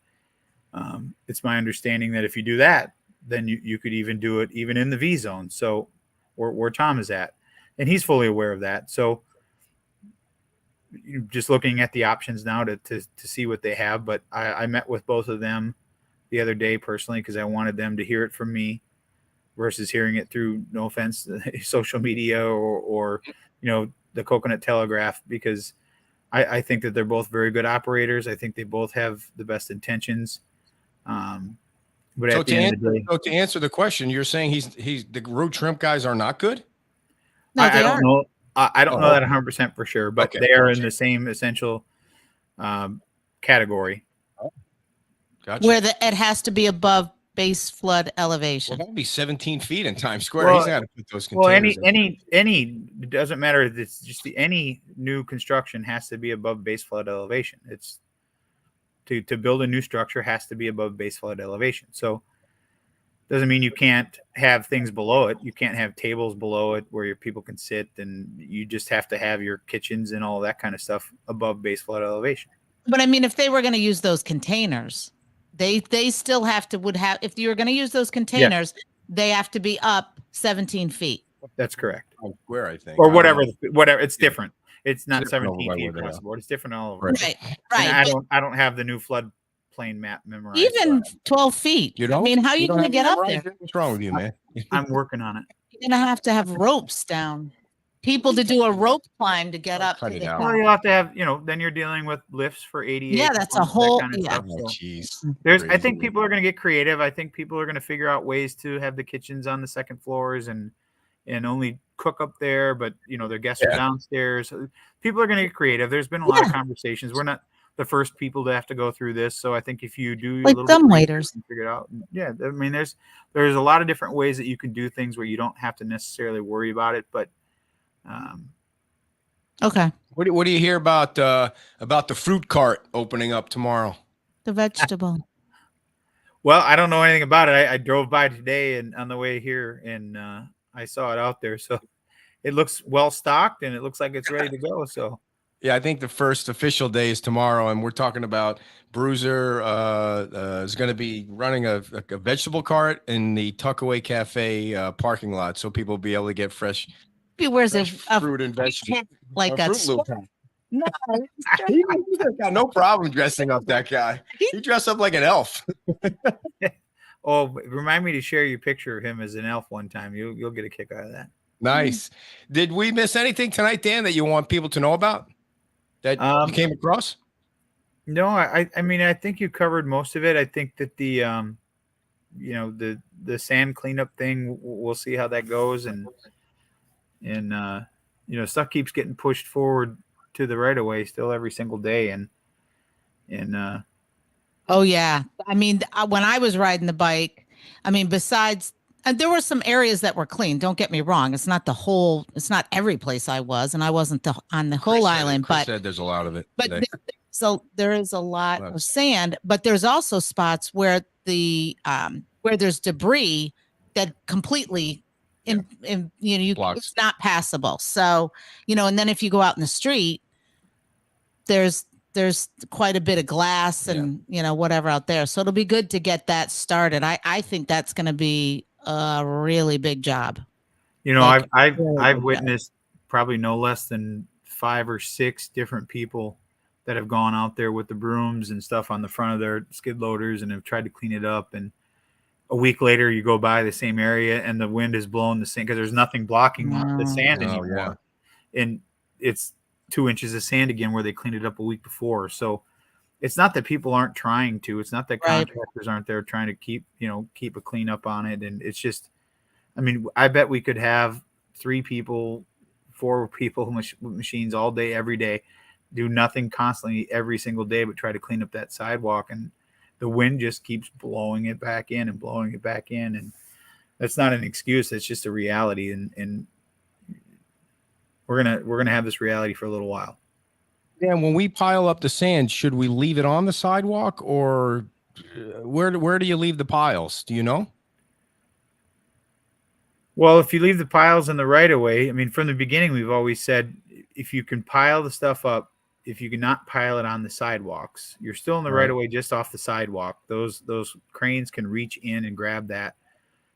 it's my understanding that if you do that, then you could even do it even in the V zone. So where Tom is at, and he's fully aware of that. So just looking at the options now to see what they have. But I met with both of them the other day personally, because I wanted them to hear it from me versus hearing it through, no offense, social media or the Coconut Telegraph, because I think that they're both very good operators. I think they both have the best intentions. But so to answer the question, you're saying he's the Root Shrimp guys are not good? No, I don't know. I don't know that 100% for sure, but they are in the same essential category. Gotcha. Where it has to be above base flood elevation. Well, that'll be 17 feet in Times Square. He's got to put those containers. Well, any it doesn't matter. It's just any new construction has to be above base flood elevation. to build a new structure has to be above base flood elevation. So doesn't mean you can't have things below it. You can't have tables below it where your people can sit, and you just have to have your kitchens and all that kind of stuff above base flood elevation. But I mean, if they were going to use those containers, they still would have, if you were going to use those containers, they have to be up 17 feet. That's correct. Where I think, Or whatever, it's different. It's not It's different 17 over feet where they across are. the board. It's different all over. Right. Right. And Right. I don't have the new floodplain map memorized. Even 12 feet. You know, I mean, how are you don't going to have get up memorized? there? What's wrong with you, man? I'm working on it. You're going to have ropes down. People to do a rope climb to get up Cut to it the out. Well, top. you'll have to have, then you're dealing with lifts for 88. Yeah, that's a whole- yeah. Stuff. Oh, So jeez. I think people are going to get creative. I think people are going to figure out ways to have the kitchens on the second floors and only cook up there, but their guests are downstairs. People are going to get creative. There's been a lot of conversations. We're not the first people to have to go through this, so I think if you do Like dumb waiters, figure it out. Yeah, I mean, there's a lot of different ways that you can do things where you don't have to necessarily worry about it, but okay. What do you hear about the fruit cart opening up tomorrow? The vegetable. Well, I don't know anything about it. I drove by today and on the way here, and I saw it out there. So it looks well stocked, and it looks like it's ready to go. So Yeah, I think the first official day is tomorrow, and we're talking about Bruiser is going to be running a vegetable cart in the Tuckaway Cafe parking lot, so people will be able to get fresh He wears a fruit and vegetables. like A a Fruit Loop. no. He got no problem dressing up that guy. He dressed up like an elf. oh, remind me to share your picture of him as an elf one time. You'll get a kick out of that. Nice. Did we miss anything tonight, Dan, that you want people to know about that you came across? No, I mean, I think you covered most of it. I think that the sand cleanup thing, we'll see how that goes, and stuff keeps getting pushed forward to the right of way still every single day, and Oh yeah. I mean, when I was riding the bike, I mean, besides, and there were some areas that were clean. Don't get me wrong. It's not every place I was, and I wasn't on the whole island, Chris but said there's a lot of it. but today. so there is a lot of sand, but there's also spots where where there's debris that completely it's not passable. So, and then if you go out in the street, there's quite a bit of glass and whatever out there. So it'll be good to get that started. I think that's going to be a really big job. I've witnessed probably no less than 5 or 6 different people that have gone out there with the brooms and stuff on the front of their skid loaders and have tried to clean it up. And a week later, you go by the same area and the wind is blowing the sand because there's nothing blocking the sand anymore. Yeah. And it's 2 inches of sand again where they cleaned it up a week before. So it's not that people aren't trying to. It's not that contractors aren't there trying to keep a cleanup on it. And it's just, I mean, I bet we could have 3 people, 4 people with machines all day, every day, do nothing constantly every single day, but try to clean up that sidewalk. And the wind just keeps blowing it back in and blowing it back in. And that's not an excuse. It's just a reality. And we're going to have this reality for a little while. Dan, when we pile up the sand, should we leave it on the sidewalk or where do you leave the piles? Do you know? Well, if you leave the piles in the right of way, I mean, from the beginning, we've always said, if you can pile the stuff up, if you cannot pile it on the sidewalks, you're still in the right of way, just off the sidewalk. Those cranes can reach in and grab that.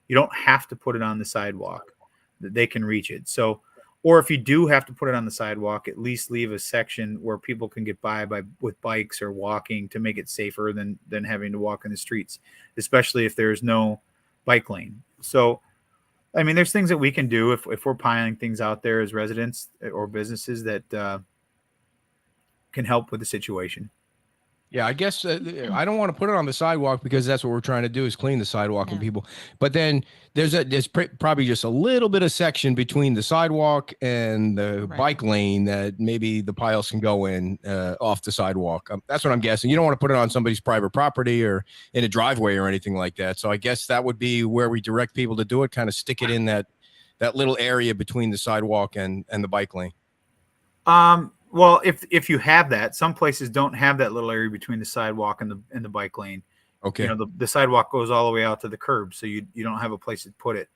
You don't have to put it on the sidewalk. They can reach it. So, or if you do have to put it on the sidewalk, at least leave a section where people can get by with bikes or walking to make it safer than having to walk in the streets, especially if there's no bike lane. So, I mean, there's things that we can do if we're piling things out there as residents or businesses that can help with the situation. Yeah, I guess I don't want to put it on the sidewalk because that's what we're trying to do is clean the sidewalk and people. But then there's probably just a little bit of section between the sidewalk and the bike lane that maybe the piles can go in off the sidewalk. That's what I'm guessing. You don't want to put it on somebody's private property or in a driveway or anything like that. So I guess that would be where we direct people to do it, kind of stick it in that little area between the sidewalk and the bike lane. Well, if you have that, some places don't have that little area between the sidewalk and the bike lane. Okay. You know, the sidewalk goes all the way out to the curb, so you don't have a place to put it.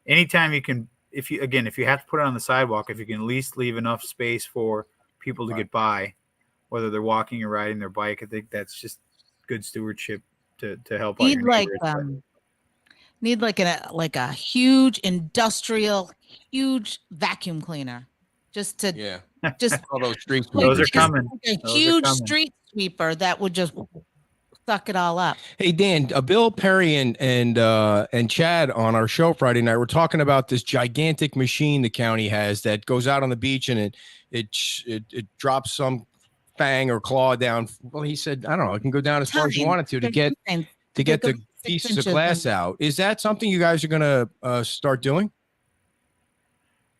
Anytime you can, if you have to put it on the sidewalk, if you can at least leave enough space for people to get by, whether they're walking or riding their bike, I think that's just good stewardship to help out your neighbors. Need like a huge industrial, huge vacuum cleaner, just to just all those streets. Those are coming. Like a Those are huge coming. street sweeper that would just suck it all up. Hey Dan, Bill Perry and Chad on our show Friday night, we're talking about this gigantic machine the county has that goes out on the beach and it drops some fang or claw down. Well, he said, I don't know, it can go down as far as you want it to get the pieces of glass out. Is that something you guys are going to start doing?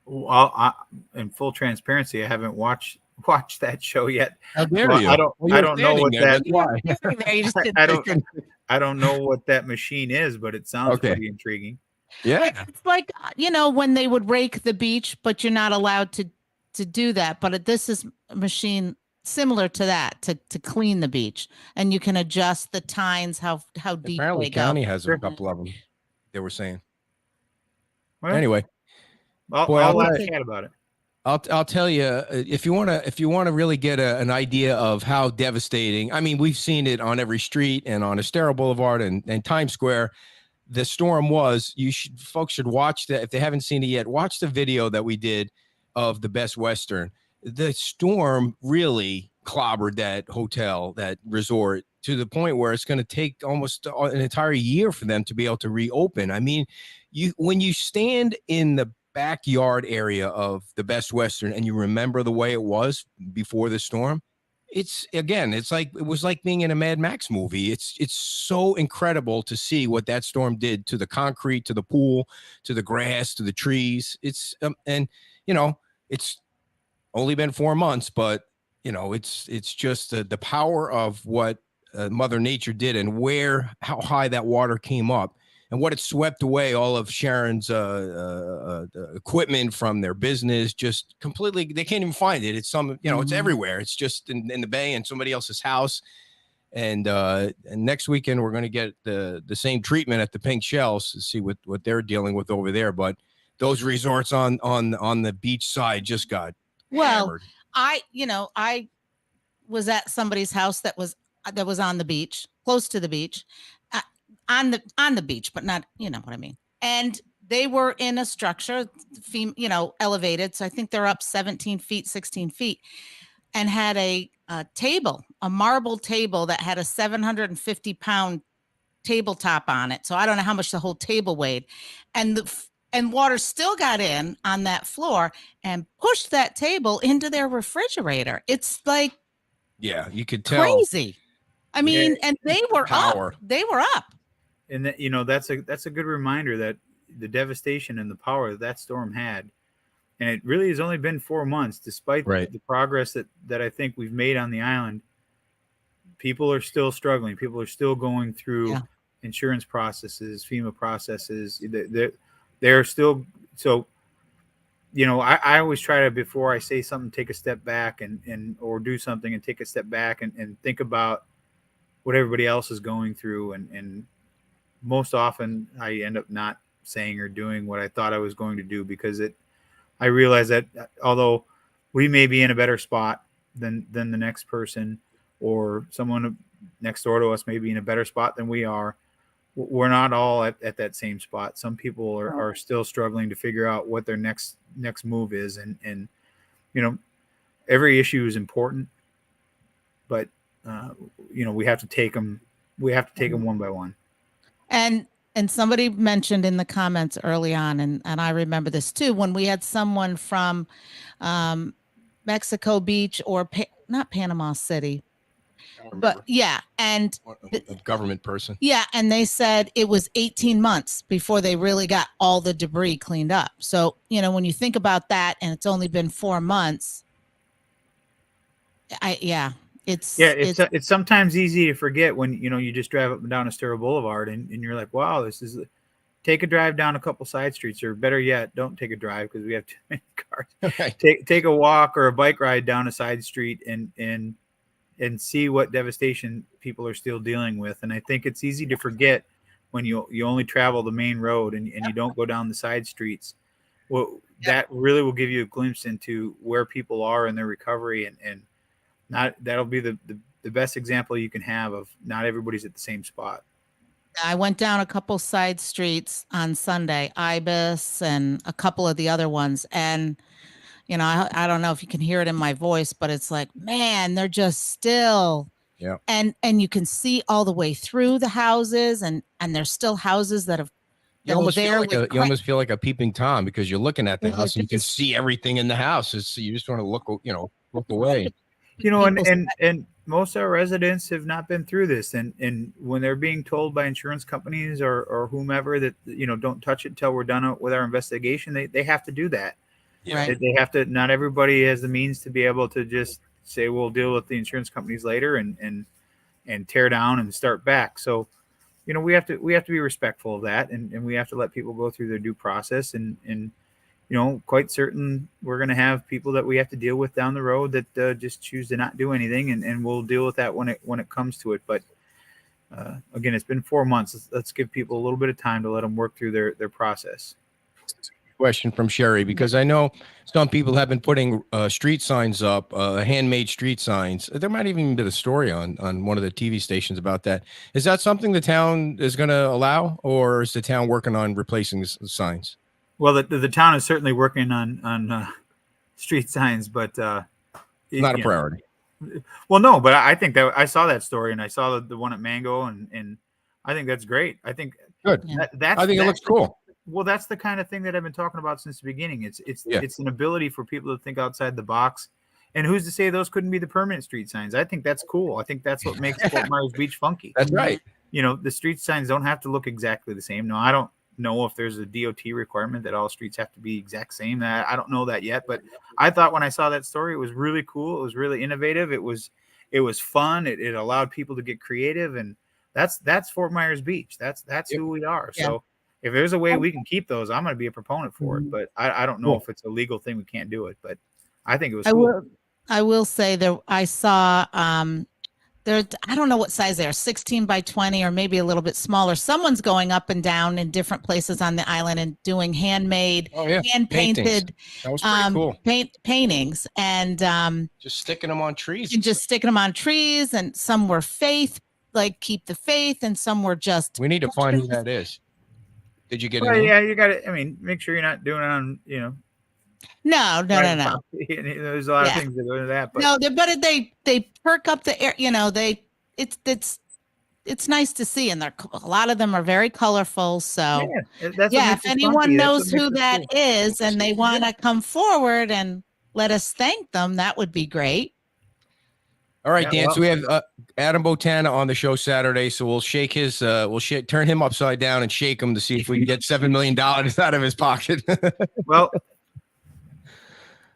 Well, in full transparency, I haven't watched that show yet. How dare you? I don't know what that. Why? I don't know what that machine is, but it sounds pretty intriguing. Yeah, it's like when they would rake the beach, but you're not allowed to do that. But this is a machine similar to that to clean the beach, and you can adjust the tines how deep apparently they go. county has a couple of them. They were saying. Well, anyway, I'll ask Chad about it. I'll tell you, if you want to really get an idea of how devastating. I mean, we've seen it on every street and on Estero Boulevard and Times Square. The storm was. Folks should watch that if they haven't seen it yet. Watch the video that we did of the Best Western. The storm really clobbered that hotel, that resort, to the point where it's going to take almost an entire year for them to be able to reopen. I mean, when you stand in the backyard area of the Best Western and you remember the way it was before the storm, it was like being in a Mad Max movie. It's so incredible to see what that storm did to the concrete, to the pool, to the grass, to the trees. It's it's only been 4 months, but it's just the power of what Mother Nature did and how high that water came up. And what it swept away, all of Sharon's equipment from their business, just completely. They can't even find it. It's it's everywhere. It's just in the bay and somebody else's house. And next weekend we're going to get the same treatment at the Pink Shells to see what they're dealing with over there. But those resorts on the beach side just got hammered. I was at somebody's house that was on the beach, close to the beach. On the beach, but not, you know what I mean. And they were in a structure, elevated. So I think they're up 17 feet, 16 feet, and had a marble table that had a 750-pound tabletop on it. So I don't know how much the whole table weighed. And water still got in on that floor and pushed that table into their refrigerator. It's like, yeah, you could tell. Crazy. I mean, and they were up. They were up. And that, that's a good reminder that the devastation and the power that storm had, and it really has only been 4 months, despite the progress that I think we've made on the island. People are still struggling. People are still going through insurance processes, FEMA processes. They're still so. I always try to, before I say something, take a step back or do something and take a step back and think about what everybody else is going through, and most often I end up not saying or doing what I thought I was going to do, because I realize that although we may be in a better spot than the next person, or someone next door to us may be in a better spot than we are, we're not all at that same spot. Some people are still struggling to figure out what their next move is. And every issue is important, but we have to take them one by one. And somebody mentioned in the comments early on, and I remember this too, when we had someone from Mexico Beach or not Panama City, but and a government person. Yeah, and they said it was 18 months before they really got all the debris cleaned up. So, when you think about that, and it's only been 4 months, it's sometimes easy to forget when you just drive up and down Estero Boulevard and you're like, wow, this is take a drive down a couple side streets, or better yet, don't take a drive because we have too many cars. Okay. Take a walk or a bike ride down a side street and see what devastation people are still dealing with. And I think it's easy to forget when you only travel the main road and you don't go down the side streets. Well, that really will give you a glimpse into where people are in their recovery, and that'll be the best example you can have of not everybody's at the same spot. I went down a couple side streets on Sunday, Ibis and a couple of the other ones. And, you know, I don't know if you can hear it in my voice, but it's like, man, they're just still. Yeah. And you can see all the way through the houses, and there's still houses that have. You almost feel like a peeping Tom because you're looking at the house and you can see everything in the house. You just want to look away. You know, and most of our residents have not been through this, and when they're being told by insurance companies or whomever that, you know, don't touch it until we're done with our investigation, they have to do that. Yeah. Right. They have to. Not everybody has the means to be able to just say we'll deal with the insurance companies later and tear down and start back. So, you know, we have to be respectful of that, and we have to let people go through their due process, and you know, quite certain we're going to have people that we have to deal with down the road that just choose to not do anything, and we'll deal with that when it comes to it. But again, it's been 4 months. Let's give people a little bit of time to let them work through their process. Question from Sherry, because I know some people have been putting street signs up, handmade street signs. There might even be a story on one of the TV stations about that. Is that something the town is going to allow, or is the town working on replacing the signs? Well, the town is certainly working on street signs, but not a priority. Well, no, but I think that I saw that story, and I saw the one at Mango, and I think that's great. I think good. I think it looks cool. Well, that's the kind of thing that I've been talking about since the beginning. It's an ability for people to think outside the box. And who's to say those couldn't be the permanent street signs? I think that's cool. I think that's what makes Fort Myers Beach funky. That's right. You know, the street signs don't have to look exactly the same. No, I don't know if there's a DOT requirement that all streets have to be exact same. I don't know that yet, but I thought when I saw that story, it was really cool. It was really innovative. It was fun. It allowed people to get creative, and that's Fort Myers Beach. That's who we are. Yeah. So if there's a way we can keep those, I'm going to be a proponent for it. But I don't know if it's a legal thing. We can't do it, but I think it was cool. I will say that I saw there. I don't know what size they are, 16 by 20 or maybe a little bit smaller. Someone's going up and down in different places on the island and doing handmade, hand painted, that was pretty cool. Paintings, and just sticking them on trees. And just sticking them on trees, and some were faith, like keep the faith, and some were just. We need to find who that is. Did you get it? Yeah, you got to. I mean, make sure you're not doing it on, you know. No. There's a lot of things that go into that. But. No, but they perk up the air. You know, it's nice to see, and a lot of them are very colorful. So if anyone knows who that is and they want to come forward and let us thank them, that would be great. All right, Dan. So we have Adam Botana on the show Saturday. So we'll shake his, turn him upside down and shake him to see if we can get $7 million out of his pocket. Well,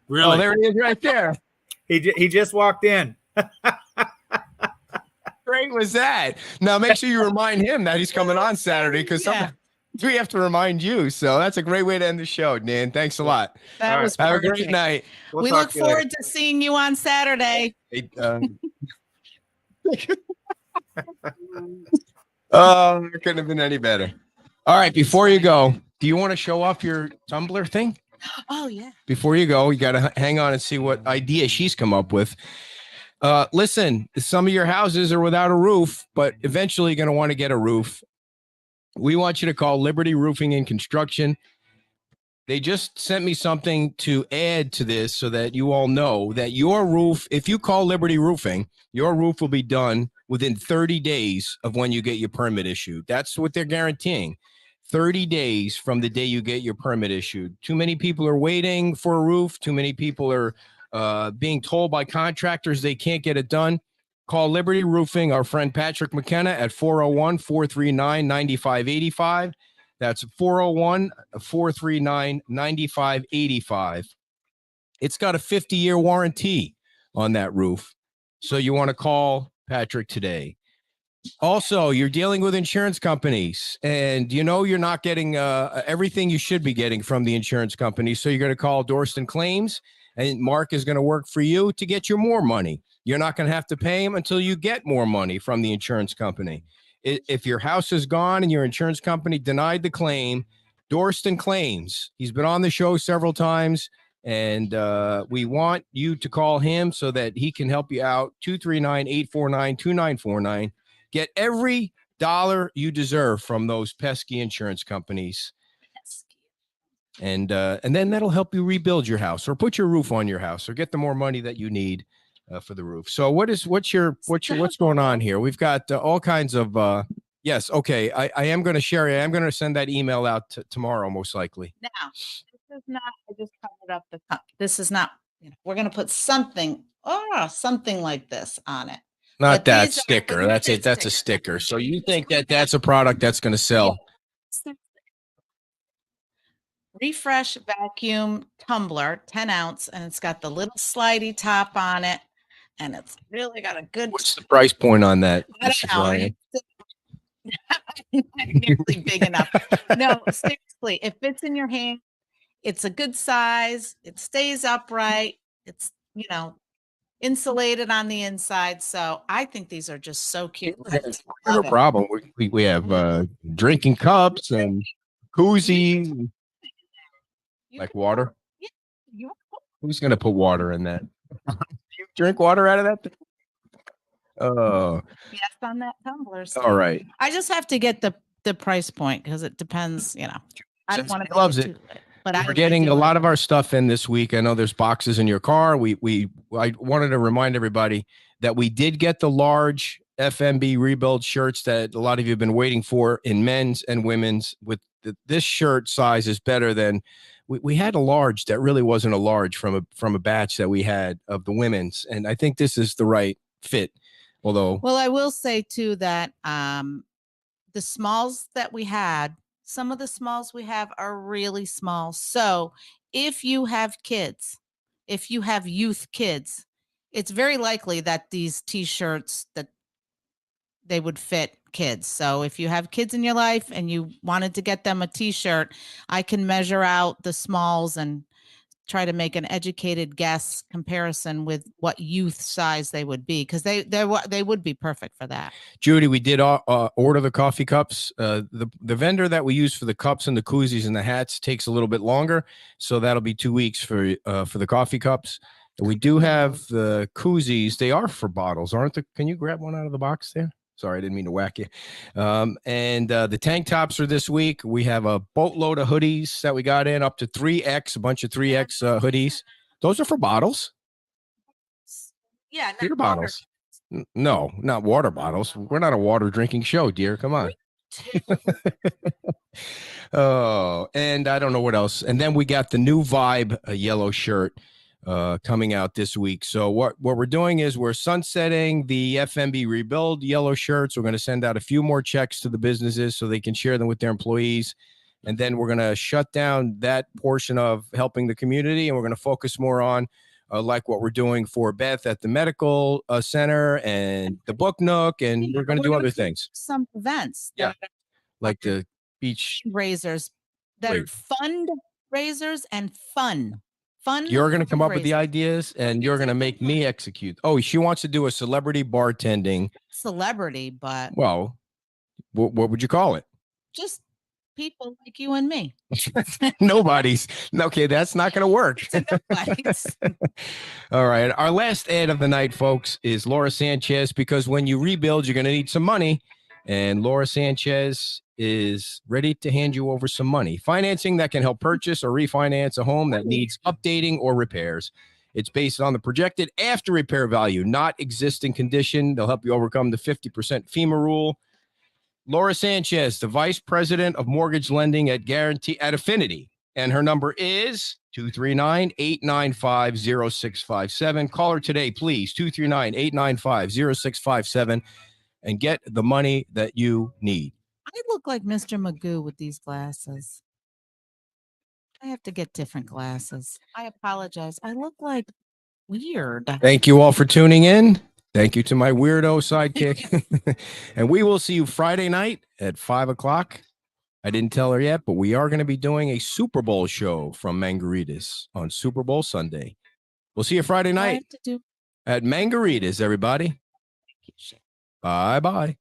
really? Oh, there he is, right there. He just walked in. Great was that? Now make sure you remind him that he's coming on Saturday, because we have to remind you. So that's a great way to end the show, Dan. Thanks a lot. That was have a great night. We look forward to seeing you on Saturday. It couldn't have been any better. All right, before you go, do you want to show off your Tumblr thing? Oh, yeah. Before you go, you got to hang on and see what idea she's come up with. Listen, some of your houses are without a roof, but eventually you're going to want to get a roof. We want you to call Liberty Roofing and Construction. They just sent me something to add to this so that you all know that your roof, if you call Liberty Roofing, your roof will be done within 30 days of when you get your permit issued. That's what they're guaranteeing. 30 days from the day you get your permit issued. Too many people are waiting for a roof. Too many people are being told by contractors they can't get it done. Call Liberty Roofing, our friend Patrick McKenna, at 401-439-9585. That's 401-439-9585. It's got a 50-year warranty on that roof. So you want to call Patrick today. Also, you're dealing with insurance companies, and you know you're not getting everything you should be getting from the insurance company. So you're going to call Dorston Claims, and Mark is going to work for you to get you more money. You're not going to have to pay him until you get more money from the insurance company. If your house is gone and your insurance company denied the claim, Dorston Claims. He's been on the show several times, and we want you to call him so that he can help you out. 239-849-2949. Get every dollar you deserve from those pesky insurance companies. And then that'll help you rebuild your house or put your roof on your house or get the more money that you need for the roof. So what's going on here? We've got all kinds of yes. Okay. I am going to share. I am going to send that email out tomorrow, most likely. Now, this is not, I just covered up the cup. This is not, we're going to put something like this on it. Not But that these are- sticker. That's it. That's a sticker. So you think that that's a product that's going to sell? Refresh vacuum tumbler, 10 ounce, and it's got the little slidey top on it, and it's really got a good. What's the price point on that? I Mrs. don't know. Ryan? Not nearly big enough. No, seriously, it fits in your hand. It's a good size. It stays upright. It's, insulated on the inside. So I think these are just so cute. No problem. We have drinking cups and koozies, like water. You Who's going to put water in that? You drink water out of that thing? Oh, yes, on that tumbler. So all right. I just have to get the price point because it depends, I don't want to. He loves it. But We're getting a lot of our stuff in this week. I know there's boxes in your car. I wanted to remind everybody that we did get the large FMB rebuild shirts that a lot of you have been waiting for in men's and women's. With this shirt size is better than we had a large that really wasn't a large from a batch that we had of the women's, and I think this is the right fit. Although, well, I will say too that the smalls that we had. Some of the smalls we have are really small. So if you have kids, if you have youth kids, it's very likely that these t-shirts that they would fit kids. So if you have kids in your life and you wanted to get them a t-shirt, I can measure out the smalls and try to make an educated guess comparison with what youth size they would be, because they would be perfect for that. Judy, we did order the coffee cups. The vendor that we use for the cups and the koozies and the hats takes a little bit longer, so that'll be 2 weeks for the coffee cups. We do have the koozies. They are for bottles, aren't they? Can you grab one out of the box there? Sorry, I didn't mean to whack you. And the tank tops are this week. We have a boatload of hoodies that we got in, up to 3X, a bunch of 3X hoodies. Those are for bottles. Yeah, Beer bottles. No, not water bottles. We're not a water drinking show, dear. Come on. Oh, and I don't know what else. And then we got the new Vibe, a yellow shirt. Coming out this week. So what we're doing is we're sunsetting the FMB rebuild yellow shirts. We're going to send out a few more checks to the businesses so they can share them with their employees. And then we're going to shut down that portion of helping the community. And we're going to focus more on like what we're doing for Beth at the medical center and the Book Nook. And we're going to do other things. Some events. Yeah. Like the beach Raisers that are fundraisers and fun. You're going to come up with the ideas and you're going to make me execute. Oh, she wants to do a celebrity bartending. Celebrity, but. Well, what would you call it? Just people like you and me. Nobody's. Okay, that's not going to work. All right. Our last ad of the night, folks, is Laura Sanchez, because when you rebuild, you're going to need some money. And Laura Sanchez is ready to hand you over some money. Financing that can help purchase or refinance a home that needs updating or repairs. It's based on the projected after repair value, not existing condition. They'll help you overcome the 50% FEMA rule. Laura Sanchez, the Vice President of Mortgage Lending at Affinity. And her number is 239-895-0657. Call her today, please. 239-895-0657. And get the money that you need. I look like Mr. Magoo with these glasses. I have to get different glasses. I apologize. I look like weird. Thank you all for tuning in. Thank you to my weirdo sidekick. And we will see you Friday night at 5:00. I didn't tell her yet, but we are going to be doing a Super Bowl show from Mangaritas on Super Bowl Sunday. We'll see you Friday night at Mangaritas, everybody. Bye-bye.